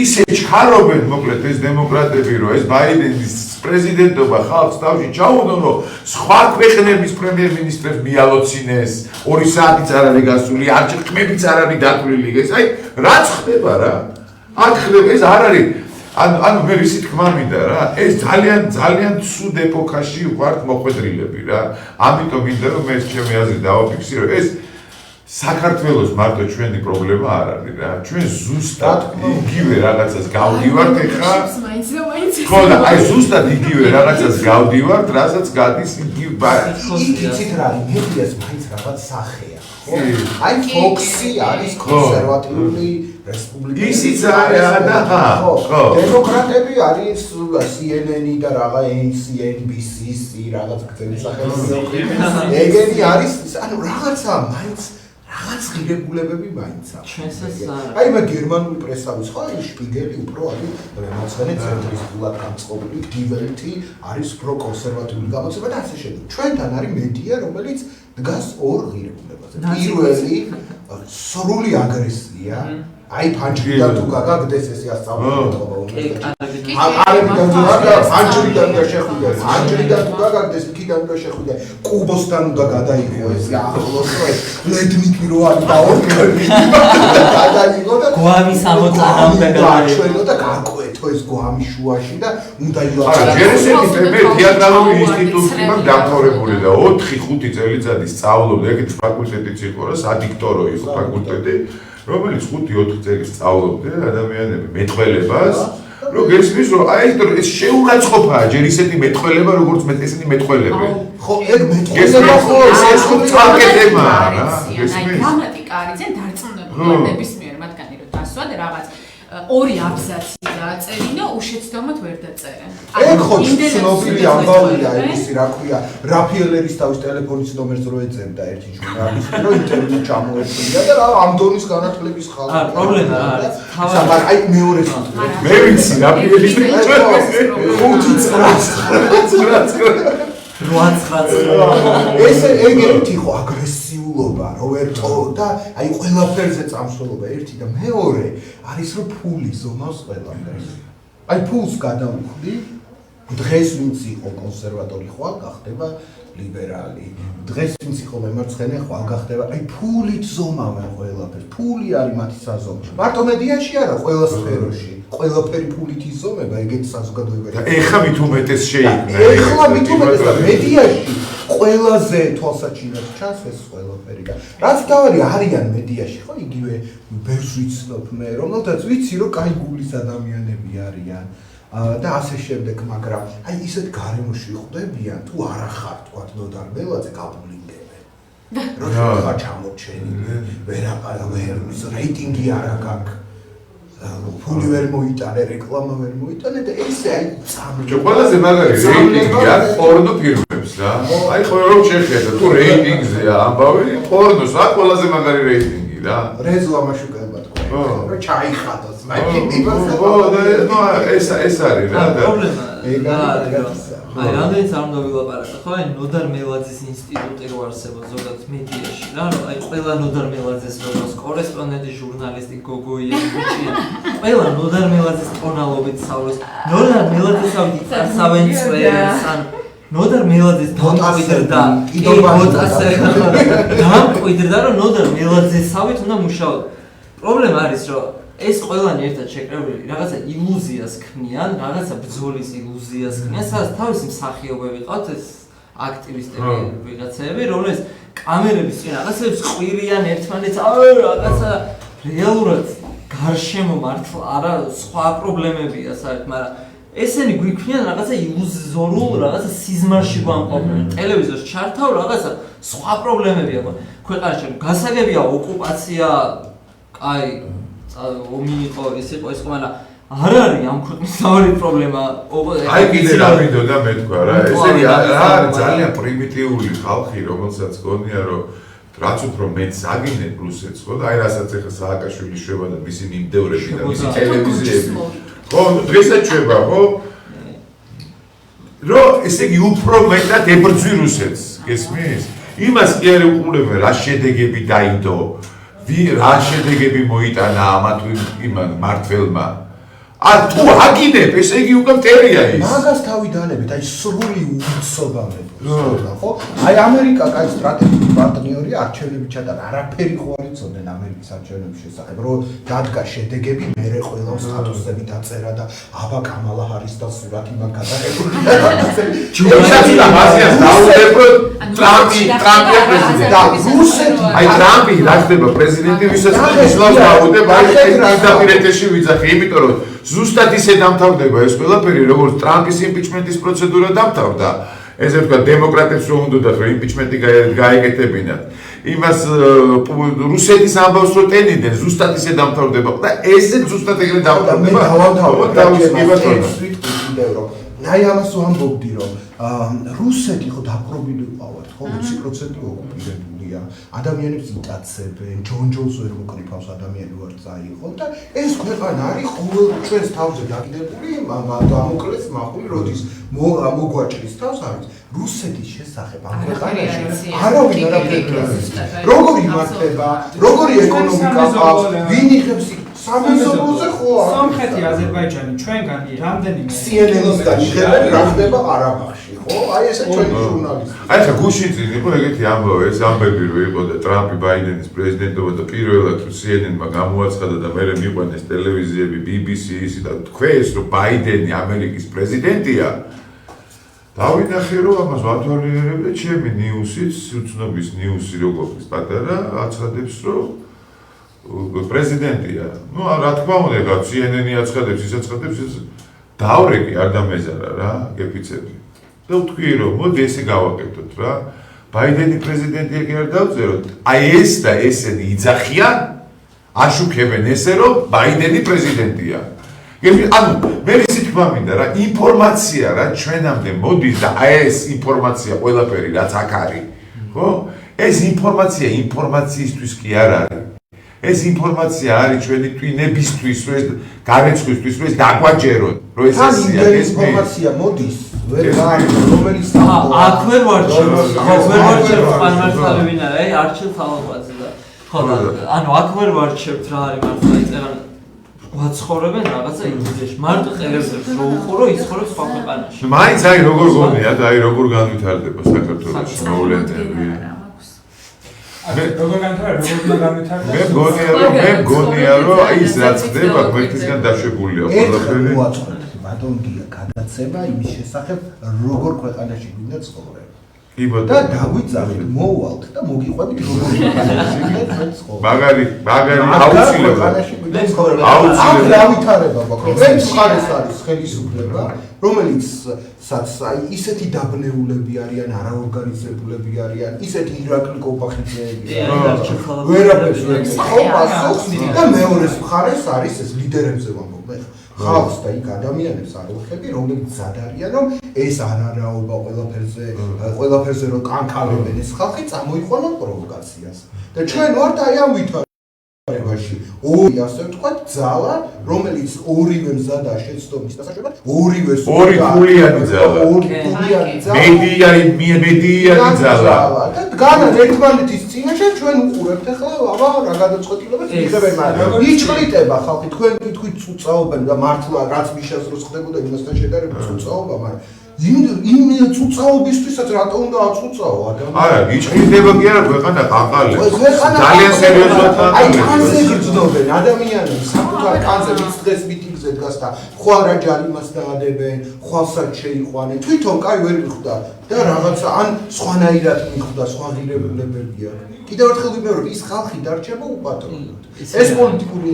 ისე ჩქარობენ მოკლედ ეს დემოკრატები რომ ეს ბაიდენის პრეზიდენტობა ხალხს თავში ჩაუდონ რომ სხვა ქვეყნების პრემიერ-მინისტრებს მიალოცინეს 2 საათიც არ არის გასული, არჩევნებიც ხმებიც არ არის დათვლილი. ეს აი რაც ხდება რა. აქ ხდება ეს არ არის ანუ მე ისე თქმა მინდა რა, ეს ძალიან ცუდ ეპოქაში ვართ მოხვედრილები რა. ამიტომ მინდა რომ მე ჩემი აზრით დავაფიქსირო, ეს საქართველოს მარტო ჩვენი პრობლემა არ არის რა. ჩვენ ზუსტად იგივე რაღაცას გავდივართ ეხლა. ხო და აი ზუსტად იგივე რაღაცას გავდივართ, რასაც გადის იგივე. იცით რა, მედიას მაინც რაღაც სახეა. აი ფოქსი არის კონსერვატიული რესპუბლიკა. ისიც არის და ხო. დემოკრატები არის CNN და რაღა NBC რაღაც გზების სახელმწიფო. ეგენი არის, ანუ რაღაცა მაინც რაღაც ღირებულებები მაინც აქვს. ჩვენსაც არა. აი მე გერმანული პრესავის ხო აი შპიგელი უფრო არის რემოცენე ცენტრისტულად განწყობილი, დივერტი არის უფრო კონსერვატიული გამოცემა და ასე შემდეგ. ჩვენთან არის მედია, რომელიც დგას ორ ღირებულებაზე. პირველი სრული აგრესია. აი ფანჯრიდან თუ გაგაგდეს ესე ასწავლებლობა უნივერსიტეტში. აკადემიკიდან თუ გაგაგდეს, ფანჯრიდან უნდა შეხვიდე. ფანჯრიდან თუ გაგაგდეს, იქიდან უნდა შეხვიდე. კუბოსთან უნდა გადაიღო ესე ახლოს რომ ლედნიკი რო არის დაორგანიზებული. გადაიღო და გვამის ამოწარავდა გადააჩვენო და გაკვეთო. თითო ეს გვამის შუაში და უნდა არა, ჯერ ესეთი მე თეატრალური ინსტიტუტი მაქვს დამთავრებული და 4-5 წელიწადი სწავლობდა, ეგეთი ფაკულტეტიც იყო რა, სადიქტორო იყო ფაკულტეტი, რომელიც 5-4 წელი სწავლობდა ადამიანები მეტყველებას, რომ გესმის რომ აი ეს შეურაცხყოფაა ჯერ ისეთი მეტყველება, როგორც ესეთი მეტყველები. ხო, ეგ მეტყველება ხო ეს ხო წაკეთებაა რა, აი გესმის? გრამატიკა არის ძალიან დარწმუნებული ნებისმიერ მათგანი რომ დასვა და რაღაც ორი აბზაცი დააწერინა, უშეცდომოდ ვერ დაწერენ. ეგ ხო ცნობილი ამბავია ისი რა ქვია რაფიელერის თავის ტელეფონის ნომერს რო ეძებდა ერთი ჟურნალისტი რომ ინტერვიუ ჩამოერთვია და რა ამ დონის განათლების ხალხი პრობლემა რა არის? მაგრამ აი მეორე სიტყვა მე ვიცი რაფიელის ეს ეგ ერთი ხო აგრესიულობა რო ერთო და აი ყველაფერზე წამსვლელობა ერთი და მეორე არის რომ ფული ზომავს ყველაფერს აი ფულს გადავხვდი დღეს ვინც იყო კონსერვატორი ხვალ გახდება ლიბერალი დღეს ვინც იყო მემარცხენე ხვალ გახდება აი ფულით ზომავენ ყველაფერს ფული არის მათი საზომი მარტო მედიაში არა ყველა სფეროში ყველაფერი ფულით იზომება ეგეთ საზოგადოებაში და ეხლა მით უმეტეს შეიქმნა ეხლა მით უმეტეს და მედიაში ყველაზე თვალსაჩინოდ ჩანს ეს ყველაფერი და რაც თავი არიან მედიაში ხო იგივე ბევრს ვიცნობ მე რომელთაც ვიცი რომ კაი გულის ადამიანები არიან და ასე შემდეგ მაგრამ აი ისეთ გარემოში ხვდებიან თუ არა ხარ თქვა ნოდარ მელაძე გაბულინგებენ რა ჩამოჩენილი ვერ რეიტინგი არა გაქვს ფული ვერ მოიტანე, რეკლამა ვერ მოიტანე და ესე აი წამი. ყველაზე მაგარი რეიტინგი აქვს პორნო ფილმებს რა. აი ხო რომ შეხედა თუ რეიტინგზეა ამბავი, პორნოს აქვს ყველაზე მაგარი რეიტინგი რა. რეზო ამაშუკება თქვა. რა ჩაიხადოს, ეს არის რა. პრობლემა აი რამდენიც არ უნდა ვილაპარაკო ხო აი ნოდარ მელაძის ინსტიტუტი რო არსებობს ზოგადად მედიაში რა რომ აი ყველა ნოდარ მელაძეს როგორც კორესპონდენტი ჟურნალისტი გოგოია ბიჭია ყველა ნოდარ მელაძის ტონალობით საუბრობს ნოდარ მელაძესავით იწარსავენ წვერს ან ნოდარ მელაძეს დამკვიდრდა დამკვიდრდა რომ ნოდარ მელაძესავით უნდა მუშაოთ პრობლემა არის რომ ეს ყველანი ერთად შეკრებილი რაღაცა ილუზიას ქმნიან, რაღაცა ბრძოლის ილუზიას ქმნიან, სადაც თავისი მსახიობები ყავთ ეს აქტივისტები ვიღაცები, რომლებიც კამერების წინ რაღაცებს ყვირიან ერთმანეთს, რაღაცა რეალურად გარშემო მართლა არა სხვა პრობლემებია საერთოდ, მაგრამ ესენი გვიქმნიან რაღაცა ილუზორულ, რაღაცა სიზმარში გვამყოფენ. ტელევიზორს ჩართავ რაღაცა სხვა პრობლემებია ქვეყანაში. გასაგებია ოკუპაცია, აი ომი იყო ეს იყო ეს ყველა არ არის ამ ქვეყნის საერთო პრობლემა აი კიდე რა მინდოდა მე თქვა რა ესე რა არის ძალიან პრიმიტიული ხალხი რომელსაც გონია რომ რაც უფრო მეც აგინე პლუსიც ხო და აი რასაც ახლა სააკაშვილი შვება და მისი მიმდევრები და მისი ტელევიზიები ხო დღესაც შვება ხო რომ ესე იგი უფრო მეტად ებრძვი რუსეთს გესმის იმას კი არ უყურებენ რა შედეგები დაიდო რა შედეგები მოიტანა ამა თუ იმან მართველმა თუ აგინებ ესე იგი უკვე მტერია ის მაგას თავი დაანებით აი სრული უცობა მეტყველა ხო აი ამერიკა კაი სტრატეგიული პარტნიორია არჩევნები ჩატარა არაფერი ხო არ იცოდნენ ამერიკის არჩევნების შესახებ რომ დადგა შედეგები მერე ყველა სტატუსები დაწერა და აბა კამალა ჰარის და სურათი მაგ გადაღებული ჯულიას და მასიას დაულებრო ტრამპი პრეზიდენტი აი ტრამპი რა ხდება პრეზიდენტი ვისაც ისლამს დაუდებ აი პირდაპირეთში ვიძახი იმიტომ რომ ზუსტად ისე დამთავრდება ეს ყველაფერი როგორც ტრამპის იმპიჩმენტის პროცედურა დამთავრდა ესე ვთქვა დემოკრატებს რომ უნდათ რომ იმპიჩმენტი გაეკეთებინათ იმას რუსეთის ამბავს რომ ტენიდნენ ზუსტად ისე დამთავრდება და ესე ზუსტად ეგრე დამთავრდება აი ამას ვამბობდი რომ რუსეთი ხო დაპყრობილი ყავართ ხო 20% ოკუპირებულია ადამიანებს იტაცებენ ჯონჯონს ვერ მოკრიფავს ადამიანი ვარ წაიღო და ეს ქვეყანა არის ყოველ ჩვენს თავზე დაკიდებული ამოკლეს მახული როდის მოგვაჭრის თავს არის რუსეთის შესახებ ამ ქვეყანაში არავინ არაფერი არ იცის. როგორი იმართება, როგორი ეკონომიკა ყავს, ვინ იღებს სამეზობლოზე ხო? სომხეთი, აზერბაიჯანი ჩვენგან რამდენიმე CNN-ისგან იღებენ რა ხდება ყარაბაღში, ხო? აი ესე ჩვენი ჟურნალისტი. აი ხა გუშინ წინ იყო ეგეთი ამბავი, ეს ამბები რო იყო და ტრამპი ბაიდენის პრეზიდენტობა და პირველად CNN-მა გამოაცხადა და მერე მიყვანეს ტელევიზიები, BBC ისი და თქვენს რომ ბაიდენი ამერიკის პრეზიდენტია. დავინახე რომ ამას ვათვალიერებ და ჩემი ნიუსიც, უცნობის ნიუსი როგორიც პატარა აცხადებს რომ პრეზიდენტია. ნუ რა თქმა უნდა, CNN-ი აცხადებს, ის აცხადებს, ეს დავრეკი არ დამეზარა რა, გეფიცები. და ვთქვი რომ მოდი ესე გავაკეთოთ რა. ბაიდენი პრეზიდენტია კი არ დავწეროთ. აი ეს და ესენი იძახიან, აშუქებენ ესე რომ ბაიდენი პრეზიდენტია. ანუ მე ისე თქვა მინდა რა, ინფორმაცია რა ჩვენამდე მოდის და აი ეს ინფორმაცია ყველაფერი რაც აქ არის, ხო? ეს ინფორმაცია ინფორმაციისთვის კი არ არის. ეს ინფორმაცია არის ჩვენი ტვინებისთვის, რომ ეს გარეცხვისთვის, რომ ეს დაგვაჯეროთ, რომ ეს ესია, ეს ინფორმაცია მოდის, ვერ გაიგო, რომელიც აქ ვერ ვარჩევ, პარმართალი ვინ არა, არჩილ ხალხაზე და ხო და ანუ აქ ვერ ვარჩევთ რა არის მართლა იწერა ვაცხოვრებენ რაღაცა იმედში. მარტო ტელევიზორს რო უყურო, იცხოვრებს სხვა ქვეყანაში. მაინც აი როგორ გონია და აი როგორ განვითარდება საქართველოს მოვლენები. მე როგორ განვითარდება? მე მგონია რომ აი ის რაც ხდება, გვერდისგან დაშვებულია ყველაფერი. ბატონ გია გადაცემა იმის შესახებ, როგორ ქვეყანაში გვინდა ცხოვრება. და დაგვიძახით, მოვალთ და მოგიყვებით როგორ ქვეყანაში გვინდა ცხოვრება. მაგარი აუცილებლად. აუცილებლად დავითარება გვაქვს. ეს მხარეს არის ხელისუფლება, რომელიცაც აი ისეთი დაბნეულები არიან, არაორგანიზებულები არიან, ისეთი ირაკლი კობახიძეები არიან. ვერაფერს ვერ ხო პასუხს და მეორეს მხარეს არის ეს ლიდერებზე ვამბობ. ხალხს და იქ ადამიანებს არ უხები, რომლებიც ზად არიან, რომ ეს არარაობა ყველაფერზე რომ კანკალებენ ეს ხალხი წამოიყვანონ პროვოკაციას. და ჩვენ ვართ აი ამ ვითარებაში. ორი ასე ვთქვათ, ძალა, რომელიც ორივე მზადაა შეცდომის დასაშვებად, ორი ფულიანი ძალა. მედიიანი ძალა. და განან ერთმანეთის წინაშე ჩვენ უყურებთ ახლა, აბა რა გადაწყვეტილებებს იღებენ, მაგრამ იჭრიტება ხალხი, თქვენ თქვით წუწაობენ და მართლა რაც მიშას დროს ხდებოდა იმასთან შედარებით წუწაობა, მაგრამ იმ წუწაობისთვისაც რატო უნდა აწუწაო ადამიანი? არა, იჭრიტება კი არა, ქვეყანა ყაყალებს. ძალიან სერიოზულად აი კანზე გრძნობენ ადამიანები, საკუთარ კანზე ვის დღეს მიტინგზე დგას და ხვალ რა ჯარიმას დაადებენ, ხვალსაც შეიყვანენ. თვითონ კაი ვერ მიხვდა და რაღაცა ან სხვანაირად მიხვდა, სხვა ღირებულებებია. კიდევ ერთხელ ვიმეორებ, ის ხალხი დარჩება უპატრონოდ. ეს პოლიტიკური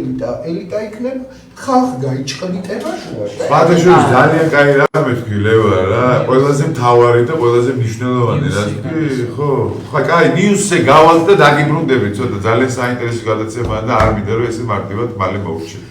ელიტა იქნება, ხალხი გაიჭყლიტება შუაში. ბატონიშვილის ძალიან კაი რამე თქვი ლევა რა, ყველაზე მთავარი და ყველაზე მნიშვნელოვანი რა თქვი, ხო? ხა კაი ნიუსზე გავალთ და დაგიბრუნდებით, ცოტა ძალიან საინტერესო გადაცემაა და არ მინდა რომ ესე მარტივად მალე მოვუჩეთ.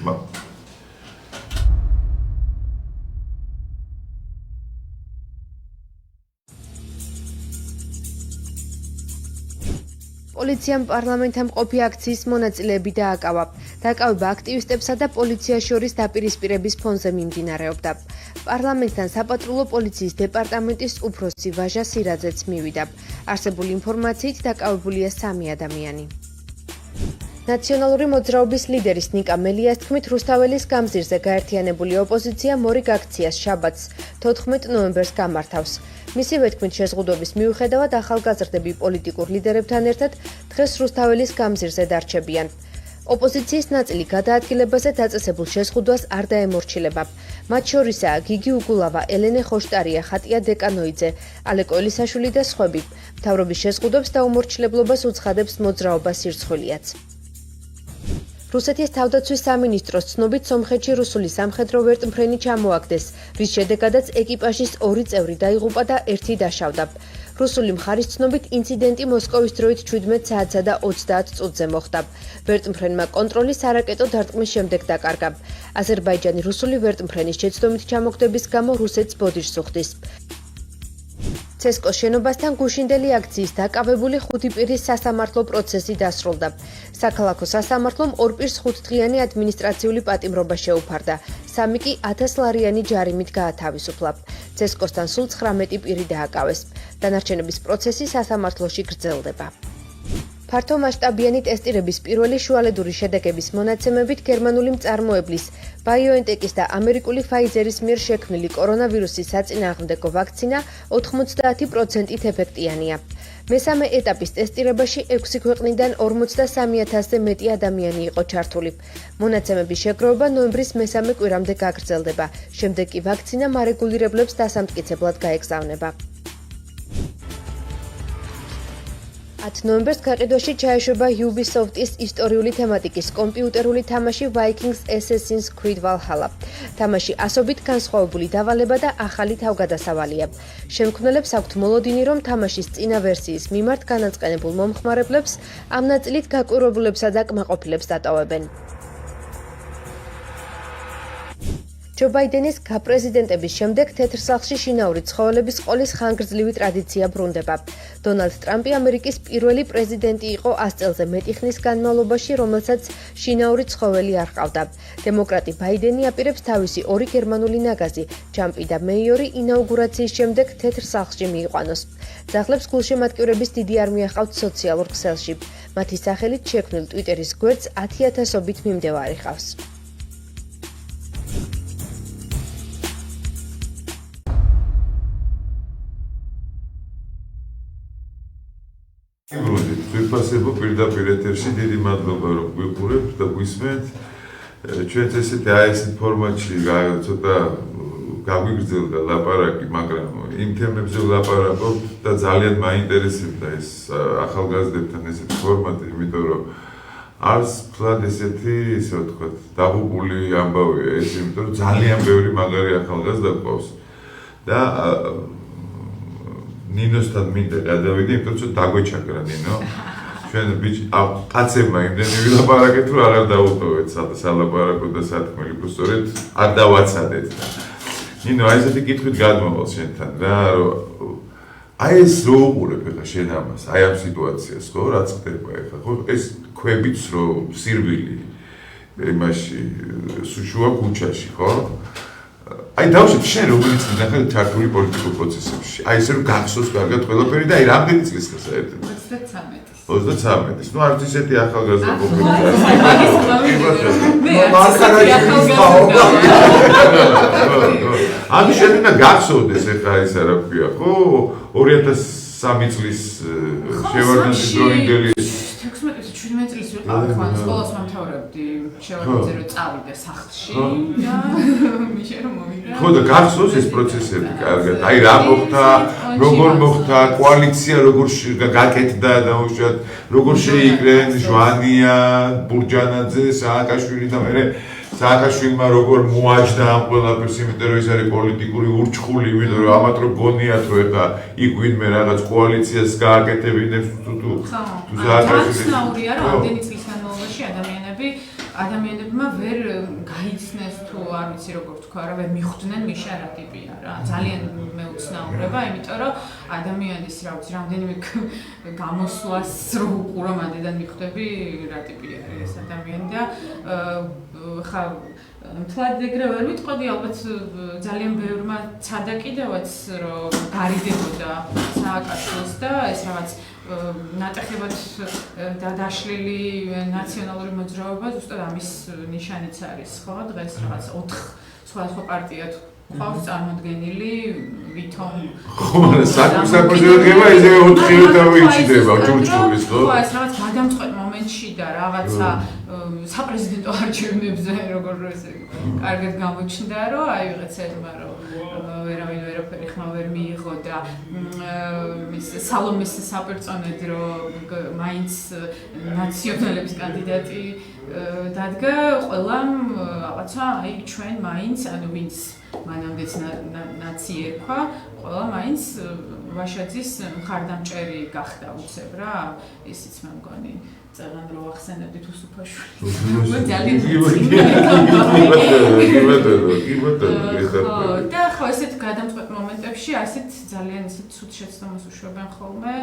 პოლიციამ პარლამენტთან მყოფი აქციის მონაწილეები დააკავა. დაკავება აქტივისტებსა და პოლიციას შორის დაპირისპირების ფონზე მიმდინარეობდა. პარლამენტთან საპატრულო პოლიციის დეპარტამენტის უფროსი ვაჟა სირაძეც მივიდა. არსებული ინფორმაციით დაკავებულია 3 ადამიანი. ნაციონალური მოძრაობის ლიდერის ნიკა მელიას თქმით, რუსთაველის გამზირზე გაერთიანებული ოპოზიცია მორიგ აქციას შაბათს 14 ნოემბერს გამართავს. მისივე თქმით, შეზღუდვების მიუხედავად ახალგაზრდები პოლიტიკურ ლიდერებთან ერთად დღეს რუსთაველის გამზირზე დარჩებიან. ოპოზიციის ნაწილი გადაადგილებაზე დაწესებულ შეზღუდვას არ დაემორჩილება. მათ შორისაა გიგი უგულავა, ელენე ხოშტარია, ხატია დეკანოიძე, ალეკო ელისაშვილი და სხვები. მთავრობის შეზღუდვებს დაუმორჩილებლობას უცხადებს მოძრაობა სირცხვილიაც. რუსეთის თავდაცვის სამინისტროს ცნობით, სომხეთში რუსული სამხედრო ვერტმფრენი ჩამოაგდეს, რის შედეგადაც ეკიპაჟის 2 წევრი დაიღუპა და 1 დაშავდა. რუსული მხარის ცნობით, ინციდენტი მოსკოვის დროით 17 საათსა და 30 წუთზე მოხდა. ვერტმფრენმა კონტროლი სარაკეტო დარტყმის შემდეგ დაკარგა. აზერბაიჯანი რუსული ვერტმფრენის შეცდომით ჩამოგდების გამო რუსეთს ბოდიშს უხდის. ცესკოს შენობასთან გუშინდელი აქციის დაკავებული 5 პირის სასამართლო პროცესი დასრულდა. საქალაქო სასამართლომ 2 პირს 5 დღიანი ადმინისტრაციული პატიმრობა შეუფარდა. 3 კი 1000 ლარიანი ჯარიმით გაათავისუფლა. ცესკოსთან სულ 19 პირი დააკავეს. დანარჩენების პროცესი სასამართლოში გრძელდება. ფართო მასშტაბიანი ტესტირების პირველი შუალედური შედეგების მონაცემებით გერმანული მწარმოებლის BioNTech-ის და ამერიკული Pfizer-ის მიერ შექმნილი კორონავირუსის საწინააღმდეგო ვაქცინა 90%-ით ეფექტიანია. მესამე ეტაპის ტესტირებაში 6 ქვეყნიდან 43000-ზე მეტი ადამიანი იყო ჩართული. მონაცემების შეგროვება ნოემბრის მესამე კვირამდე გაგრძელდება. შემდეგ კი ვაქცინა მარეგულირებლებს დასამტკიცებლად გაეგზავნება. 10 ნოემბერს გაყიდვაში ჩაეშვება Ubisoft-ის ისტორიული თემატიკის კომპიუტერული თამაში Vikings Assassin's Creed Valhalla. თამაში ასობით განსხვავებული დავალება და ახალი თავგადასავალია. შემქმნელებს აქვთ მოლოდინი, რომ თამაშის წინა ვერსიის მიმართ განაწყენებულ მომხმარებლებს ამ ნაწილით გაკვირვებულებსა და კმაყოფილებს დატოვებენ. ჯო ბაიდენის გაპრეზიდენტების შემდეგ თეთრ სახლში შინაური ცხოველების ყოლის ხანგრძლივი ტრადიცია ბრუნდება. დონალდ ტრამპი ამერიკის პირველი პრეზიდენტი იყო 100 წელზე მეტი ხნის განმავლობაში, რომელსაც შინაური ცხოველი არ ჰყავდა. დემოკრატი ბაიდენი აპირებს თავისი 2 გერმანული ნაგაზი, ჯამპი და მეიორი ინაუგურაციის შემდეგ თეთრ სახლში მიიყვანოს. ძაღლებს გულშემატკივრების დიდი არმია ჰყავთ სოციალურ ქსელში. მათი სახელით შექმნილ ტვიტერის გვერდს 10,000-ობით მიმდევარი ჰყავს. ვიფასებო პირდაპირ ეთერში დიდი მადლობა რომ გვიყურებთ და გვისმენთ. ჩვენ ესეთი ასეთ ფორმატში ცოტა გაგვიგრძელდა ლაპარაკი, მაგრამ იმ თემებზე ვლაპარაკობთ და ძალიან მაინტერესებდა ეს ახალგაზრდებთან ესეთი ფორმატი, იმიტომ რომ არც ფლად ესეთი, ისე ვთქვათ, დაღუპული ამბავია ეს, იმიტომ რომ ძალიან ბევრი მაგარი ახალგაზრდა გვყავს და ნინოსთან მინდა გადავიდე, იმიტომ რომ დაგვეჩაგრა ნინო. ჩვენ კაცებმა იმდენი ვილაპარაკეთ, რომ აღარ დაუპოვეთ სალაპარაკო და სათქმელი, სწორედ არ დავაცადეთ. ნინო, აი ესეთი კითხვით გადმოვალ შენთან რა, რომ აი ეს რო უყურებ ახლა შენ ამას, აი ამ სიტუაციას, ხო, რაც ხდება ახლა, ხო, ეს ქვებიც რო სირბილი იმაში შუა ქუჩაში, ხო? აი დავუშვით შენ როგორი წინა ხარ ჩართული პოლიტიკურ პროცესებში. აი ესე რომ გახსოვს კარგად ყველაფერი და აი რამდენი წლის ხარ საერთოდ? 33-ის. ნუ არც ისეთი ახალგაზრდა ყოფილი. ამ შედეგად გახსოვდეს ახლა ისა რა ქვია, ხო? 2003 წლის შევარდნაძის დროინდელი 16-17 წლის ვიყავ ხან სკოლას მომთავრებდი შევარდნაძე რომ წავიდე სახლში და მიშე რომ მოვიდა. ხო და გახსოვს ეს პროცესები კარგად. აი რა მოხდა, როგორ მოხდა, კოალიცია როგორ გაკეთდა და უშუალოდ როგორ შეიკრენ ჟვანია, ბურჯანაძე, სააკაშვილი და მე სააკაშვილმა როგორ მოაჯდა ამ ყველაფერს, იმიტომ რომ ეს არის პოლიტიკური ურჩხული, იმიტომ რომ ამათ რო გონიათ რომ ეხა იქ ვინმე რაღაც კოალიციას გააკეთებინებს თუ სააკაშვილი. რა ამდენი წლის განმავლობაში ადამიანებმა ვერ გაიცნეს თუ არ ვიცი როგორ თქვა რა, ვერ მიხვდნენ მიშა რა ტიპია რა. ძალიან მეუცნაურება, იმიტომ რომ ადამიანის რა ვიცი რამდენიმე გამოსვლას რო უყურო მანდიდან მიხვდები რა ტიპია ეს ადამიანი და ხა მთლად ეგრე ვერ ვიტყოდი, ალბათ ძალიან ბევრმა ცადა კიდევაც რომ გარიდებოდა სააკაშვილს და ეს რაღაც ნატეხებად დაშლილი ნაციონალური მოძრაობა ზუსტად ამის ნიშანიც არის, ხო? დღეს რაღაც 4 სხვადასხვა პარტია ყავს წარმოდგენილი, ვითომ ხო, საკუთრება ესე 4-ი დავიჭირდება ჯურჯულის, ხო? ხო, ეს რაღაც გადამწყვეტ მომენტში და რაღაცა საპრეზიდენტო არჩევნებზე როგორ ესე კარგად გამოჩნდა, რომ აი ვიღაცებმა რომ ვერავინ ვერაფერი ხმა ვერ მიიღო და სალომეს საპერწონედ რომ მაინც ნაციონალების კანდიდატი დადგა, ყველამ რაღაცა აი ჩვენ მაინც ანუ ვინც მანამდეც ნაცი ერქვა, ყველა მაინც ვაშაძის მხარდამჭერი გახდა უცებ რა, ისიც მე მგონი წეგან რო ახსენებდით უსუფაშვილი. ძალიან და ხო ესეთ გადამწყვეტ მომენტებში ასეთ ძალიან ისეთ ცუდ შეცდომას უშვებენ ხოლმე.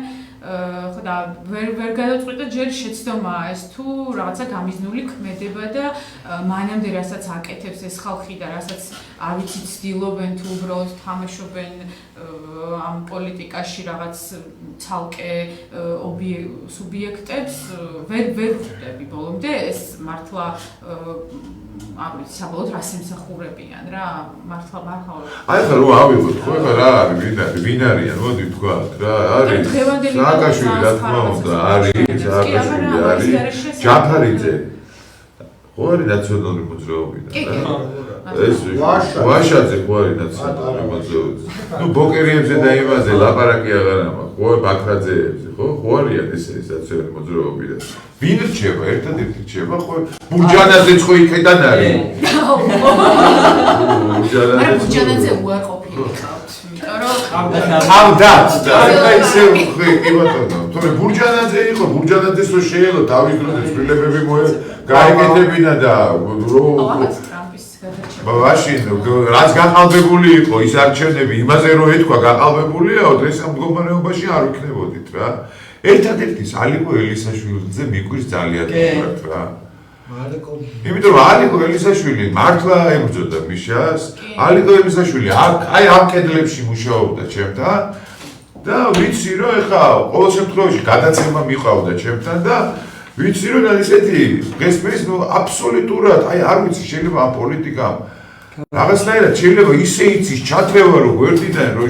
ხო და ვერ გადავწყვიტე ჯერ შეცდომაა ეს თუ რაღაცა გამიზნული ქმედება და მანამდე რასაც აკეთებს ეს ხალხი და რასაც არ ვიცი ცდილობენ თუ უბრალოდ თამაშობენ ამ პოლიტიკაში რაღაც ცალკე სუბიექტებს ვერ ხვდები ბოლომდე ეს მართლა არ ვიცი საბოლოოდ რას ემსახურებიან რა მართლა აი ხა რომ ავიღოთ ხო ხა რა არის ვინ არიან მოდი ვთქვათ რა არის სააკაშვილი რა თქმა უნდა არის სააკაშვილი არის ჯაფარიძე ხო არის ნაციონალური მოძრაობიდან ეს ვაშაძე ხო არის ნაციონალური მოძრაობიდან ნუ ბოკერიებზე და იმაზე ლაპარაკი აღარ ამაქვს ხო ბაქრაძეებზე ხო არიან ეს ნაციონალური მოძრაობიდან ვინ რჩება ერთადერთი რჩება ხო ბურჯანაძეც ხო იქიდან არის ბურჯანაძე უარყოფილი ყავთ ავდათ და ისე კი ბატონო თორე ბურჯანაძე იყო ბურჯანაძეს რო შეელო თავის დროზე ცვლილებები გაეკეთებინა და მაშინ რაც გაყალბებული იყო ის არჩევნები იმაზე რო ეთქვა გაყალბებულია დღეს ამ მდგომარეობაში არ ვიქნებოდით რა ერთადერთი ალიკო ელისაშვილიძე მიკვირს ძალიან უბრალოდ რა იმიტომ რომ ალიკო ელისაშვილი მართლა ებრძოდა მიშას ალიკო ელისაშვილი აი ამ კედლებში მუშაობდა ჩემთან და ვიცი რომ ეხა ყოველ შემთხვევაში გადაცემა მიყავდა ჩემთან და ვიცი რომ ისეთი დღესმის ნუ აბსოლუტურად აი არ ვიცი შეიძლება ამ პოლიტიკამ რაღაცნაირად შეიძლება ისე იცის ჩათრევა რომ გვერდიდან რომ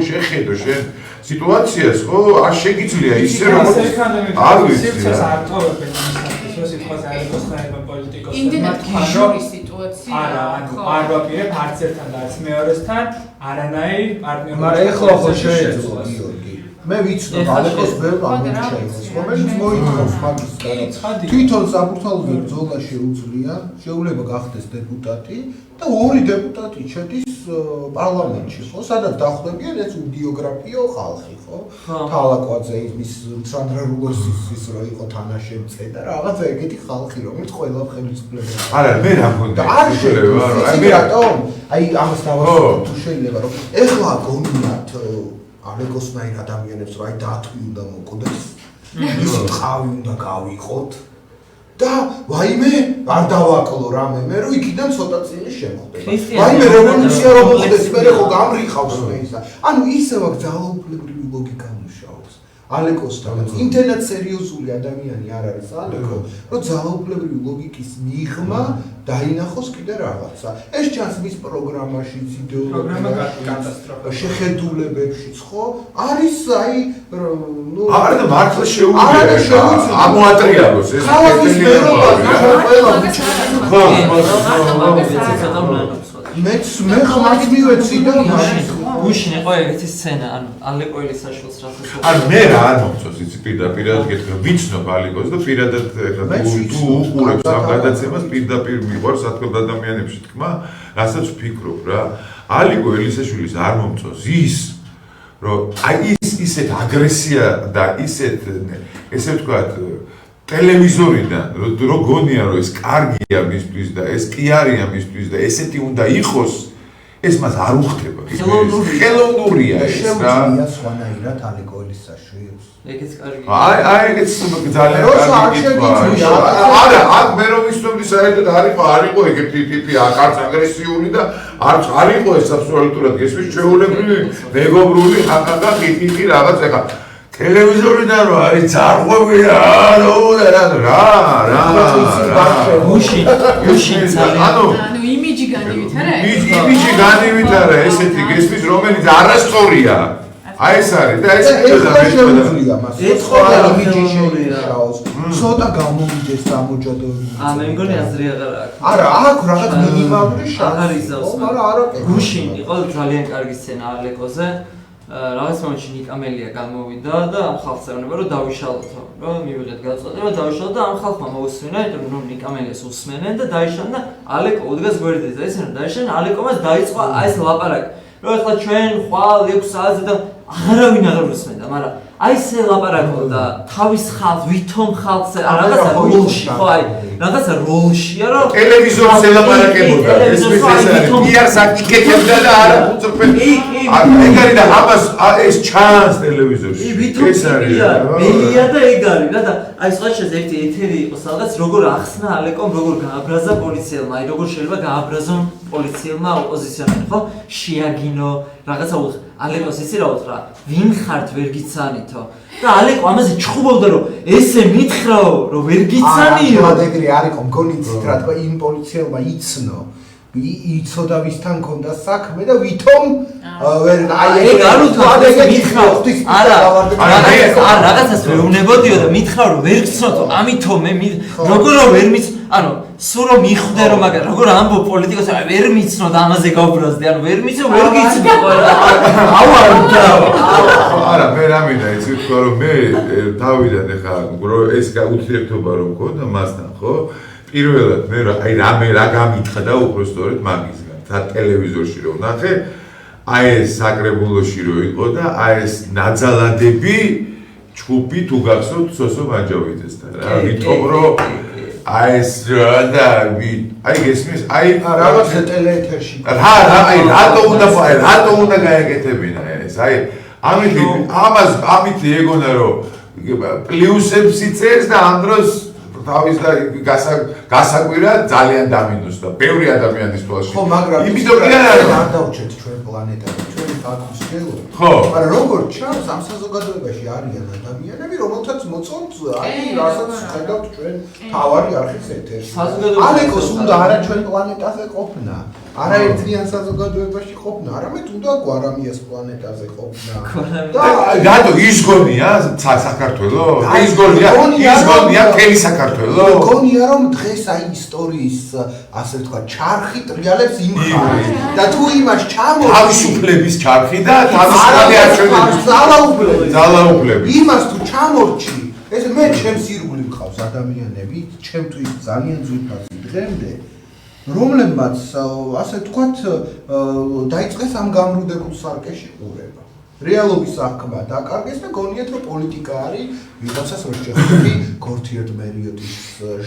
შეხედო შენ სიტუაციას ხო არ შეგიძლია ისე რომ არ ვიცი არ ტოვებენ იმისათვის რომ სიტყვაზე არ გოსხაება პოლიტიკოსებმა იმდენად გიჟური სიტუაცია არა არ ვაპირებ არც ერთთან და არც მეორესთან არანაირ პარტნიორ მაგრამ ეხლა ხო შეეძლო გიორგი მე ვიცნობ ალეკოს ბევრ ამბობს რომელიც მოითხოვს მაგის თვითონ საბურთალოზე ბრძოლა შეუძლია შეუძლება გახდეს დეპუტატი და ორი დეპუტატი ჩეთის პარლამენტში ხო სადაც დახვდებიან ეს ბიოგრაფიო ხალხი ხო თალაკვაძე ის სანდრა რუგოსის რო იყო თანაშემწე და რაღაცა ეგეთი ხალხი რომელიც ყველა ხელისუფლება არა მე რა მგონია არ შეიძლება აი მე რატომ აი ამას დავასრულებ თუ შეიძლება რომ ეხლა გონიათ ალეკოსნაირ ადამიანებს რა აი დათვი უნდა მოკვდეს ის ტყავი უნდა გავიყოთ და ვაიმე არ დავაკლო რამე მე რომ იქიდან ცოტა წილი შემოხდება ვაიმე რევოლუცია რო მოხდეს მე ხო გამრიხავს მე ისა ანუ ისევ აქ ძალაუფლებრივი ლოგიკა მუშაობს ალეკოსთან იმდენად სერიოზული ადამიანი არ არის ალეკო რომ ძალაუფლებრივი ლოგიკის მიღმა დაინახოს კიდე რაღაცა ეს ჩანს მის პროგრამაშიც იდეოლოგიაში შეხედულებებშიც ხო არის აი ნუ არა და მართლა შეუძლია ამოატრიალოს ეს მეც მე ხმაც მივეცი და გუშინ იყო ეგეთი სცენა ანუ ალეკო ელისაშვილს რასაც არ მე რა არ მომწონს იცი პირდაპირ გეტყვი ვიცნობ ალიკოს და პირადად თუ უყურებს ამ გადაცემას პირდაპირ მიყვარს საქმე ადამიანებში თქმა რასაც ვფიქრობ რა ალიკო ელისაშვილის არ მომწონს ის რომ აი ისეთ აგრესია და ისეთ ესე ვთქვათ ტელევიზორიდან რო გონია რომ ეს კარგია მისთვის და ეს კი არია მისთვის და ესეთი უნდა იყოს ეს მას არ უხდება ხელოვნურია ეს რა შეუძლია სხვანაირად ალეკო ელისაშვილს ეგეც კარგი აი ეგეც ძალიან კარგი არა აქ მე რომ ვისწავლი საერთოდ არ იყო ეგეთი ტიპი არც აგრესიული და არ იყო ეს აბსოლუტურად გესმის ჩვეულებრივი მეგობრული ხახა ხიხი რაღაც ეხა ტელევიზორიდან რო არის ძარღვებია რა გუშინ ანუ იმიჯი განივითარა იმიჯი განივითარა ესეთი გესმის რომელიც არასწორია აი ეს არის და ეს შეუძლია მას ცოტა იმიჯი შეიჭრაოს ცოტა გამომიჯეს სამოჯადოები მე მგონი აზრი აღარ აქვს არა აქ რაღაც მინიმალური შანსი მაგრამ არა გუშინ იყო ძალიან კარგი სცენა ალეკოზე რაღაც მომენტში ნიკამელია გამოვიდა და ამ ხალხს ეუბნება რომ დავიშალოთ რომ მივიღეთ გაწყვეტილება დავიშალოთ და ამ ხალხმა მოусვენა იმიტომ რომ ნიკამელიას უსმენენ და დაიშალა და ალეკო უდგას გვერდზე და ისე რომ დაიშალა ალეკომას დაიწყო აი ეს ლაპარაკი რომ ახლა ჩვენ ხვალ 6 საათზე და აღარავინ აღარ უსმენდა მაგრამ აი ესე ლაპარაკობდა თავის ხალხს ვითომ ხალხს რაღაცა გულში ხო აი რაღაცა როლშია რომ ტელევიზორს ელაპარაკებოდა ეს პიარს აკეთებდა და არა უწრფელი ეგ არის და ამას ეს ჩანს ტელევიზორში ეს არის მელია და ეგ არის რა და აი სხვაშეს ერთი ეთერი იყო სადღაც როგორ ახსნა ალეკომ როგორ გააბრაზა პოლიციელმა აი როგორ შეიძლება გააბრაზონ პოლიციელმა ოპოზიციონერი ხო შეაგინო რაღაცა ალეკოს იცი რა უთხრა ვინ ხართ ვერ გიცანითო და ალეკო ამაზე ჩხუბობდა რომ ესე მითხრაო რომ ვერ გიცანიო ეგრე არ იყო მგონი ცით რა თქმა იმ პოლიციელმა იცნო იცოდა ვისთან ქონდა საქმე და ვითომ ვერ აი ეგ არ უთხრა მითხრა არა რაღაცას ვეუბნებოდიო და მითხრა რომ ვერ გცნოთო ამითო მე როგორ ვერ მის ანუ სულ რომ მიხვდე რომ მაგა როგორ ამბობ პოლიტიკოსი აი ვერ მიცნო და ამაზე გავბრაზდე ანუ ვერ მიცნო ვერ გიცნო არა მე რამინდა იცი თქვა რომ მე თავიდან ეხა ეს ურთიერთობა რომ მქონდა მასთან ხო პირველად მე აი რა გამითხრა და უბრალოდ მაგისგან და ტელევიზორში რომ ნახე აი ეს საკრებულოში რო იყო და აი ეს ნაძალადები ჯგუფი თუ გახსოვთ სოსო მანჯავიძესთან რა ვითომ რომ აი ეს და აი გესმის აი რაღაც ტელეეთერში რატო უნდა გაეკეთებინა ეს აი ამით ეგონა რომ პლუსებს იწერს და ამ დროს თავის და გასაკვირა ძალიან დამინუსდა ბევრი ადამიანის თვალში ხო მაგრამ იმიტომ არ დავუჩეთ ჩვენ პლანეტაზე ჩვენი ფაქვის ხელო ხო მაგრამ როგორ ჩანს ამ საზოგადოებაში არიან ადამიანები რომელთაც მოწონთ აი რასაც ხედავთ ჩვენ თავარი არხის ეთერში ალეკოს უნდა არა ჩვენ პლანეტაზე ყოფნა არა ერთიან საზოგადოებაში ყოფნა არამედ უნდა გვარამიას პლანეტაზე ყოფნა და რატო ის გონია საქართველოს ის გონია მთელი საქართველოს გონია რომ დღეს აი ისტორიის ასე ვთქვა ჩარხი ტრიალებს იმ ხარ და თუ იმას ჩამოდი თავისუფლების ჩარხი და თავისუფლების არჩევნების ძალაუფლები იმას თუ ჩამორჩი ეს მე ჩემს ირგვლივ მყავს ადამიანები ჩემთვის ძალიან ძვირფასი დღემდე რომლებმაც ასე ვთქვათ დაიწყეს ამ გამრუდებულ სარკეში ყურება რეალობის აღქმა დაკარგეს და გონიათ რომ პოლიტიკა არის ვიღაცას რო შეხვდი გორთიერთ მერიოტის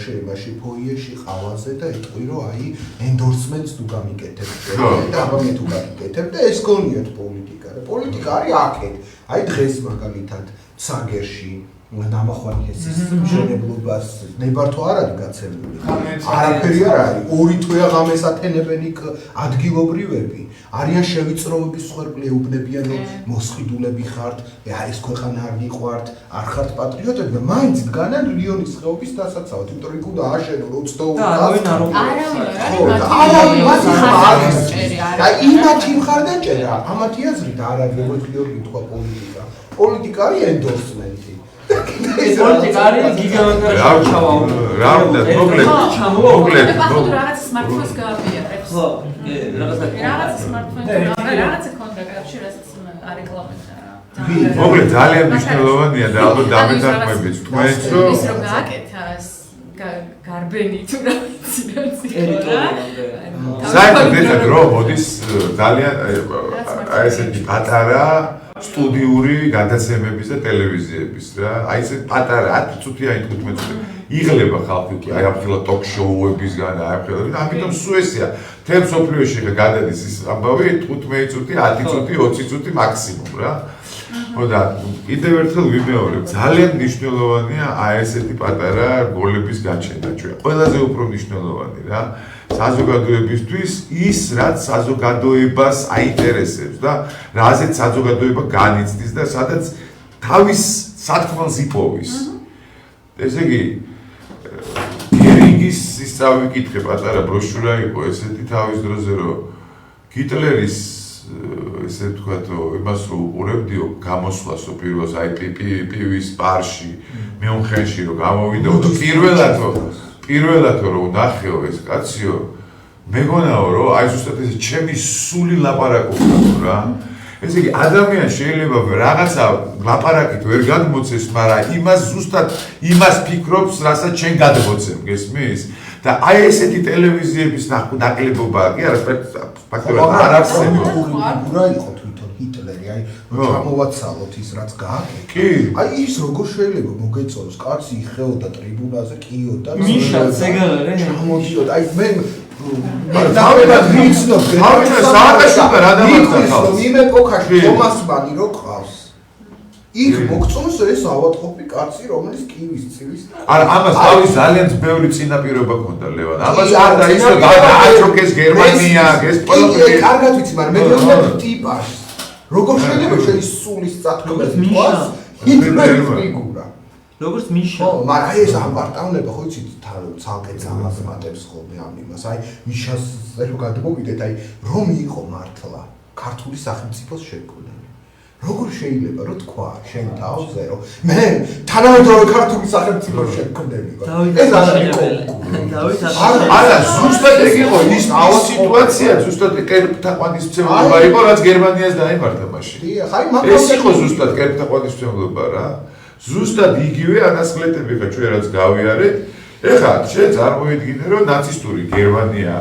შემაში ფოიეში ყავაზე და ეტყვი რომ აი ენდორსმენტს თუ გამიკეთებთ და აბა მე თუ გამიკეთებ და ეს გონიათ პოლიტიკა და პოლიტიკა არის აქეთ აი დღეს მაგალითად ცაგერში ნამახვანი ესის მშენებლობას ნებართვა არ არის გაცემული არაფერი არ არის ორი თვეა ღამეს ათენებენ იქ ადგილობრივები არიან შევიწროების სხერფლი ეუბნებიან რომ მოსყიდულები ხართ ეს ქვეყანა არ გიყვართ არ ხართ პატრიოტები და მაინც დგანან რიონის ხეობის დასაცავად იმიტომ რომ უნდა აშენო 22 და იმათი მხარდან ჭერა ამათი აზრით არ არის როგორც გიორგი თქვა პოლიტიკა არის ენდორსმენტი პოლიტიკა არის გიგანტური ჩავაო რა უნდა მოკლედ რაღაც smartphones გააბიარებს ხო რაღაცა რაღაცა კონტრა კავშირ რასაც არეკლამებდა მოკლედ ძალიან მნიშვნელოვანია და ალბათ დამეთანხმებით თქვენც რომ ის რომ გააკეთა გარბენი თუ რა ვიცი რა საერთოდ ეხლა დრო მოდის ძალიან აი ესეთი პატარა სტუდიური გადაცემების და ტელევიზიების რა აი ესე პატარა 10 წუთი აი 15 წუთი იღლება ხალხი კი აი ახლა ტოკ-შოუებისგან აი ახლა და ამიტომ სუესია თემ სოფლიოში გადადის ის ამბავი 15 წუთი 10 წუთი 20 წუთი მაქსიმუმ რა ხოდა კიდევ ერთხელ ვიმეორებ ძალიან მნიშვნელოვანია აი ესეთი პატარა გოლების გაჩენა ჩვენ ყველაზე უფრო მნიშვნელოვანი რა საზოგადოებისთვის ის რაც საზოგადოებას აინტერესებს და რაზეც საზოგადოება განიცდის და სადაც თავის სათქმელს იპოვის ესე იგი გერინგის ისწავლი კითხე პატარა ბროშურა იყო ესეთი თავის დროზე რომ ჰიტლერის ესე ვთქვათ იმას რომ უყურებდიო გამოსვლასო პირველს აი პივის პარში მიუნხენში რომ გამოვიდო და პირველად რომ ნახეო ეს კაციო მეგონაო რომ აი ზუსტად ეს ჩემი სული ლაპარაკობდა რა ესე იგი ადამიანი შეიძლება რაღაცა ლაპარაკით ვერ გადმოცეს მაგრამ იმას ზუსტად იმას ფიქრობს რასაც შენ გადმოცემ გესმის და აი ესეთი ტელევიზიების ნაკლებობაა კი არა ფაქტობრივად არ არსებობს ფიგურა იყო თვითონ ჰიტლერი, აი ჩამოვაცალოთ ის რაც გააკეთა. კი. აი ის როგორ შეიძლება მოგეწონოს, კაცი იხეოდა ტრიბუნაზე, კიოდა და მიშაც ეგ არის. ჩამოდიოდა. აი მე დავედა ვიცნობ, თავიდან სააკაშვილმა რა დამარცხა თავს? იმ ეპოქაში თომას მანი რო ყავს. იქ მოგწონს ეს ავადმყოფი კაცი, რომელიც კივის წივის. არა, ამას თავის ძალიან ბევრი წინაპირობა ჰქონდა ლევან. ამას არ დაიწყო დააჩოქეს გერმანია, ეს ყველაფერი. კარგად ვიცი, მაგრამ მე ვიყავ ტიპას. როგორ შეიძლება შენი სულის წათქმელი თქვას? ჰიტლერის ფიგურა. როგორც მიშა. ხო, მაგრამ ეს ამბარტავნება ხო იცით, ცალკე ძალას მატებს ხოლმე ამ იმას. აი, მიშას რო გადმოვიდეთ, აი, რომ იყო მართლა ქართული სახელმწიფოს შექმნა. როგორ შეიძლება რო თქვა შენ თავზე რომ მე თანამედროვე ქართული სახელმწიფოს შექმნები ვარ. ეს არ არის დავით არა, ზუსტად ეგ იყო ის სიტუაცია, ზუსტად კერპთაყვანისმცემლობა იყო, რაც გერმანიას დაემართა მაშინ. დიახ, აი მაგ ეს იყო ზუსტად კერპთაყვანისმცემლობა რა. ზუსტად იგივე ანასხლეტები ხა ჩვენ რაც გავიარეთ. ეხლა შენ წარმოიდგინე რომ ნაცისტური გერმანია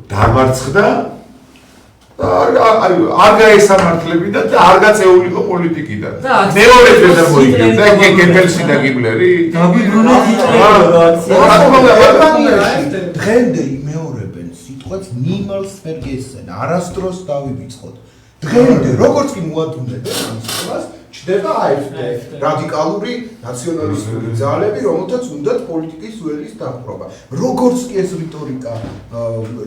დამარცხდა არ გაესამართლებინა და არ გაწეულიყო პოლიტიკიდან. მეორე დღე მოიგებდა გებელსი და გიბლერი. დაგვიბრუნა დღემდე იმეორებენ სიტყვას ნიმალს ვერ გესცენ, არასდროს დავივიწყოთ. დღემდე როგორც კი მოადუნებენ ამ სიტყვას, ჩდება AfD, რადიკალური ნაციონალისტური ძალები, რომელთაც უნდათ პოლიტიკის ველის დაპყრობა. როგორც კი ეს რიტორიკა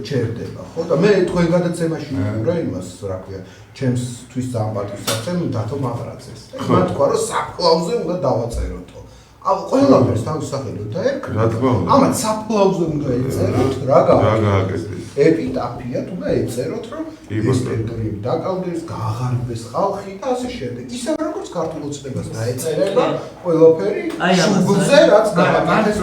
ჩერდება, ხო? და მე თქვენ გადაცემაში ვიყურე იმას, რა ქვია, ჩემს თვის სამპატივსაცემ დათო მაღრაძეს. მან თქვა, რომ საფლავზე უნდა დავაწეროთო. ყველაფერს თავის სახელით დაერქვა. რა თქმა უნდა. ამათ საფლავზე უნდა ეწეროთ, რა გააკეთეს. ეპიტაფიად უნდა ეწეროთ, რომ ეს ტერიტორიები დაკავდეს, გააღარიბეს ხალხი და ასე შემდეგ. ისე როგორც ქართულ ოცნებას დაეწერება ყველაფერი შუბლზე, რაც გააკეთეს.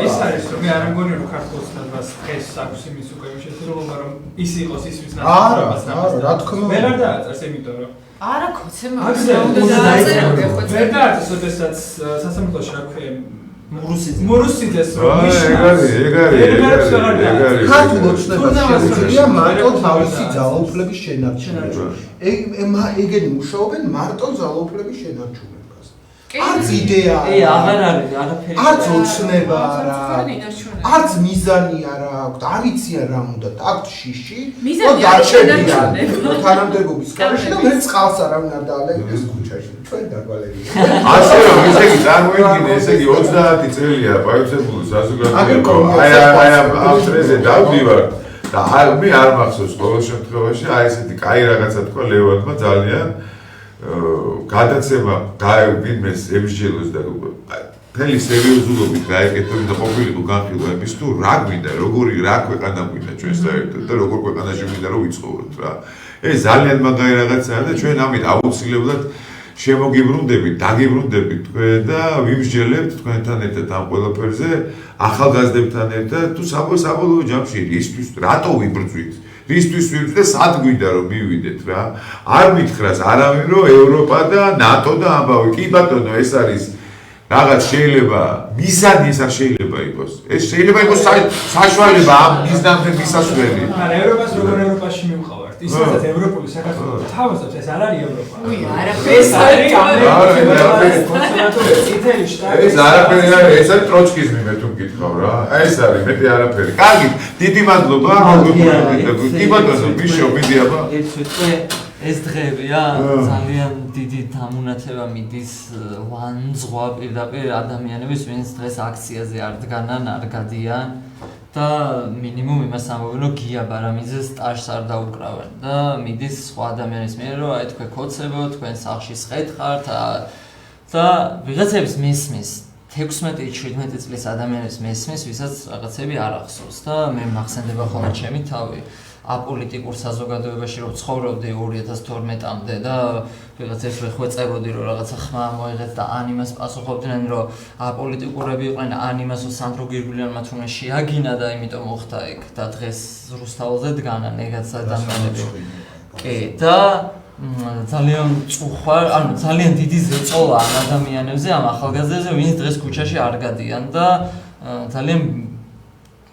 ეს არის რომ მე არ მგონი რომ ქართულ ოცნებას დღეს აქვს იმის უკვე შესაძლებლობა რომ ის იყოს ის ვის ნაციონალობას არა, რა თქმა უნდა. მე არ დააწეს იმიტომ რომ არა ქოცე უნდა უნდა დააწერო ხო ვერ დააწეს ოდესაც სასამართლოში რა ქვია მურუსიდეს ეგ არის ქართულ ოცნებას შეუძლია მარტო თავისი ძალაუფლების შენარჩუნება. ეგენი მუშაობენ მარტო ძალაუფლების შენარჩუნებას. არც იდეა აღარ არის არაფერი. არც ოცნება არა. არც მიზანი არა აქვს. არ იციან რა უნდა აქვთ შიში. მიზანი არის შენარჩუნება. თანამდებობის გარეშე და მე წყალს არავინ არ დაალეგდეს ქუჩაში. ჩვენ დაგვალერია. ასე რომ ესე იგი წარმოიდგინე, ესე იგი 30 წელია პაიოცებული საზოგადოება. აი ამ წრეზე დავდივარ და მე არ მახსოვს ყოველ შემთხვევაში აი ესეთი კაი რაღაცა თქვა ლევანმა ძალიან გადაცემა ვინმეს ემსჯელოს და მთელი სერიოზულობით გაეკეთებინა და ყოფილიყო განხილვა იმის თუ რა გვინდა, როგორი რა ქვეყანა გვინდა ჩვენ საერთოდ და როგორ ქვეყანაში გვინდა რომ ვიცხოვროთ რა. ეს ძალიან მაგარი რაღაცაა და ჩვენ ამით აუცილებლად შემოგიბრუნდებით, დაგიბრუნდებით თქვენ და ვიმსჯელებთ თქვენთან ერთად ამ ყველაფერზე, ახალგაზრდებთან ერთად თუ საბოლოო ჯამში რისთვის რატო ვიბრძვით? რისთვის ვიბრძვით და სად გვინდა რომ მივიდეთ რა? არ მითხრას არავინ რომ ევროპა და ნატო და ამბავი. კი ბატონო, ეს არის რაღაც შეიძლება მიზანი ეს არ შეიძლება იყოს. ეს შეიძლება იყოს საშუალება ამ მიზნამდე მისასვლელი. არა, ევროპას როგორ ევროპაში მივყავართ? ისაც ევროპული საქართველოს თავისთავად ეს არ არის ევროპა. უი, არაფერს არის. ეს არაფერი არის, ეს არის ტროცკიზმი მე თუ მკითხავ რა. ეს არის მეტი არაფერი. კარგი, დიდი მადლობა. კი ბატონო, მიშო, მიდი აბა. ეს დღეებია ძალიან დიდი დამუნათება მიდის ვანძღვა პირდაპირ ადამიანების, ვინც დღეს აქციაზე არ დგანან, არ გადიან და მინიმუმ იმას ამბობენ, რომ გია ბარამიძეს სტაჟს არ დაუკრავენ და მიდის სხვა ადამიანის მიერ, რომ აი თქვენ ქოცებოთ, თქვენ სახლში სყეთხართ და ვიღაცების მესმის 16-17 წლის ადამიანის მესმის, ვისაც რაღაცები არ ახსოვს და მე მახსენდება ხოლმე ჩემი თავი. აპოლიტიკურ საზოგადოებაში რომ ცხოვრობდი 2012-მდე და ვიღაცებს ვეხვეწებოდი რომ რაღაცა ხმა მოიღეთ და ან იმას პასუხობდნენ რომ აპოლიტიკურები იყვნენ ან იმას რომ სანდრო გირგულიანმა თუნდაც შეაგინა და იმიტომ მოხდა ეგ და დღეს რუსთაველზე დგანან ეგაც ადამიანები. კი და ძალიან წუხარ, ანუ ძალიან დიდი ზეწოლა ამ ადამიანებზე, ამ ახალგაზრდებზე, ვინც დღეს ქუჩაში არ გადიან და ძალიან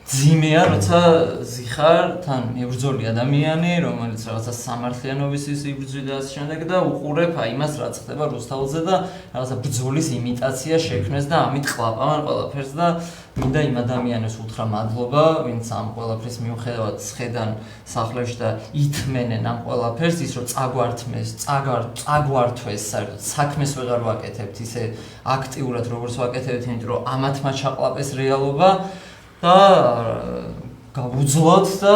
ძიმეა, როცა ზიხარ თან მებრძოლი ადამიანი, რომელიც რაღაცა სამართლიანობის ის იბრძვიდა და ასე შემდეგ და უყურებ აი იმას რაც ხდება რუსთაველზე და რაღაცა ბრძოლის იმიტაცია შექმნეს და ამით ყლაპავენ ყველაფერს და მინდა იმ ადამიანებს უთხრა მადლობა, ვინც ამ ყველაფრის მიუხედავად სხედან სახლებში და ითმენენ ამ ყველაფერს, ის რომ წაგვართვეს საერთოდ საქმეს ვეღარ ვაკეთებთ ისე აქტიურად როგორც ვაკეთებთ, იმიტომ რომ ამათმა ჩაყლაპეს რეალობა და გავუძლოთ და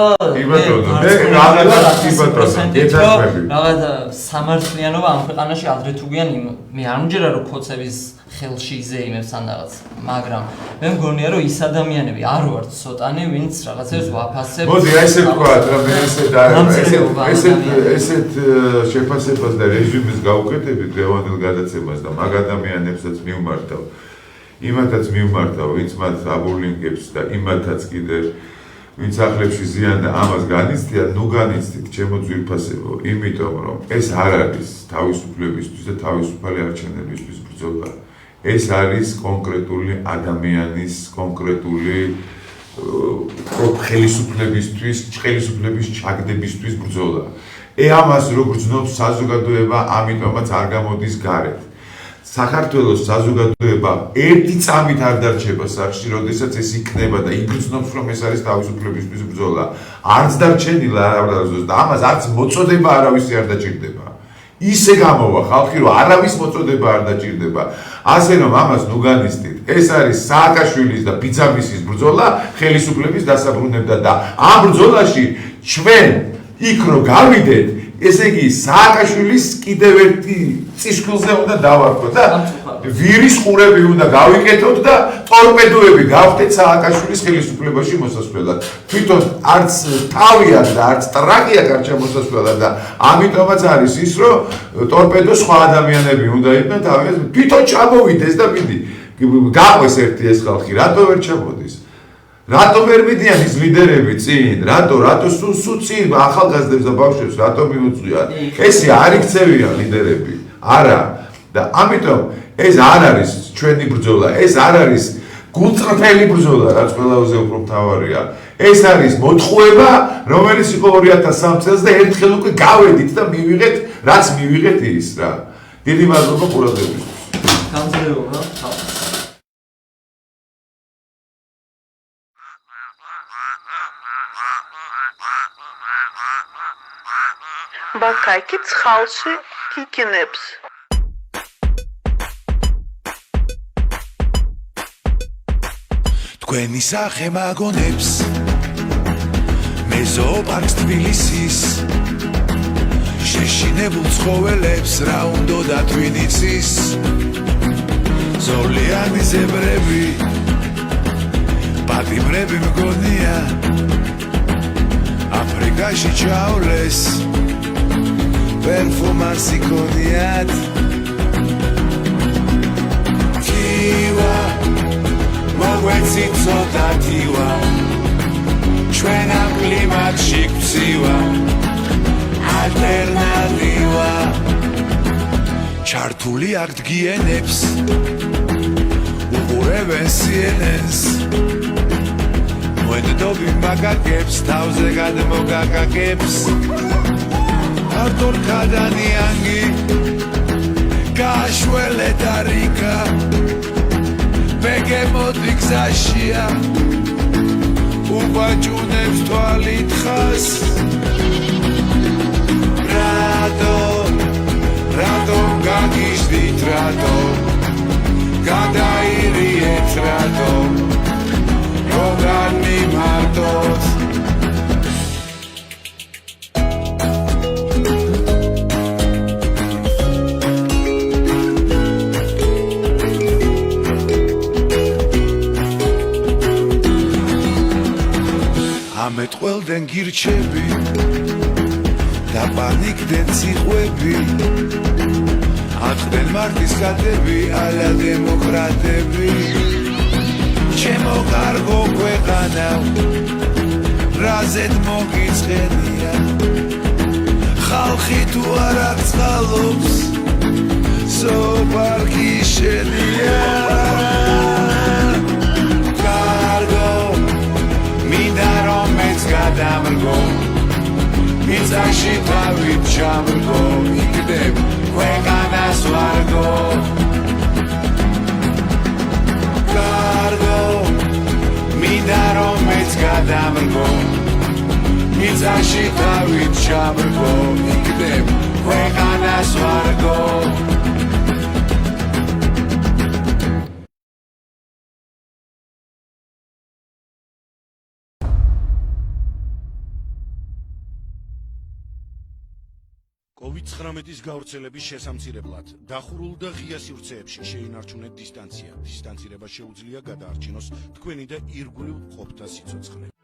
რაღაცა სამართლიანობა ამ ქვეყანაში ადრე თუ გიან მე არ მჯერა რომ ქოცების ხელში იზეიმებს ან რაღაც მაგრამ მე მგონია რომ ის ადამიანები არ ვართ ცოტანი ვინც რაღაცებს ვაფასებთ მოდი ესე ვთქვათ რომ მე ესეთ შეფასებას და რეჟიმის გაუკეთებით რევანელ გადაცემას და მაგ ადამიანებსაც მივმართავ იმათაც მივმართავ ვინც მათ აბულინგებს და იმათაც კიდე ვინც სახლებში ზიან და ამას განიცდიან, ნუ განიცდით ჩემო ძვირფასებო, იმიტომ რომ ეს არ არის თავისუფლებისთვის და თავისუფალი არჩევნებისთვის ბრძოლა. ეს არის კონკრეტული ადამიანის, კონკრეტული ხელისუფლებისთვის, ხელისუფლების ჩაგდებისთვის ბრძოლა. ამას რო გრძნობს საზოგადოება, ამიტომაც არ გამოდის გარეთ. საქართველოს საზოგადოება ერთი წამით არ დარჩება სახში, როდესაც ეს იქნება და იგრძნობს, რომ ეს არის თავისუფლებისთვის ბრძოლა. არც დარჩენილა არავის და ამას არც მოწოდება არავისი არ დაჭირდება. ისე გამოვა ხალხი, რომ არავის მოწოდება არ დაჭირდება. ასე რომ ამას ნუ განიცდით. ეს არის სააკაშვილის და ბიძამისის ბრძოლა ხელისუფლების დასაბრუნებლად და ამ ბრძოლაში ჩვენ იქ რო გავიდეთ ესე იგი სააკაშვილის კიდევ ერთი წისქვილზე უნდა დავარქვათ და ვირის ყურები უნდა გავიკეთოთ და ტორპედოები გავხდეთ სააკაშვილის ხელისუფლებაში მოსასვლელად. თვითონ არც თავი აქვს და არც ტრაკი აქვს არჩა მოსასვლელად და ამიტომაც არის ის რომ ტორპედო სხვა ადამიანები უნდა იყვნენ თავის თვითონ ჩამოვიდეს და მიდი გაყვეს ერთი ეს ხალხი რატო ვერ ჩამოდის რატო ვერ მიდიან ის ლიდერები წინ? რატო სულ წინ ახალგაზრდებს და ბავშვებს რატო მიუწვიათ? ესე არ იქცევიან ლიდერები. არა. და ამიტომ ეს არ არის ჩვენი ბრძოლა, ეს არ არის გულწრფელი ბრძოლა, რაც ყველაზე უფრო მთავარია. ეს არის მოთხოვება, რომელიც იყო 2003 წელს და ერთხელ უკვე გავედით და მივიღეთ, რაც მივიღეთ ის რა. დიდი მადლობა ყურადღებისთვის. გამძლეობა. ბაქაიკი ცხალში კიკინებს თქვენი სახე მაგონებს მე ზოოპარკს თბილისის შეშინებულ ცხოველებს რა უნდა თვინიცის ზოლიანი ზებრები პატიმრები მგონია აფრიკაში ჩავლეს performansi koniat Tiwa Mogwetsi tsota tiwa Chwena klimat shik psiwa Alternativa Chartuli akt gienebs Ugureven sienens Moed dobim bagakeps Tauze gade mogakakeps Artur Kadaniangi Kashwele Tarika Begemot Ikzashia Ubajunev Tualit Khas Rado Gagishdit Rado Gadairiet Rado Rogan Mimatot ამეთ ყველდენ გირჩები და პანიკდენ ციყვები ატყდენ მარტის კატები ალა დემოკრატები ჩემო კარგო ქვეყანა რაზედ მოგიწყენია ხალხი თუ არ აღწყალობს ზოოპარკი შენია გადამრგო მიწაში თავით ჩამრგო იქნებ ქვეყანას ვარგო კარგო მინდა რომ მეც გადამრგო მიწაში თავით ჩამრგო იქნებ ქვეყანას ვარგო COVID-19-ის გავრცელების შესამცირებლად დახურულ და ღია სივრცეებში შეინარჩუნეთ დისტანცია. დისტანცირება შეუძლია გადაარჩინოს თქვენი და ირგვლივ მყოფთა სიცოცხლე.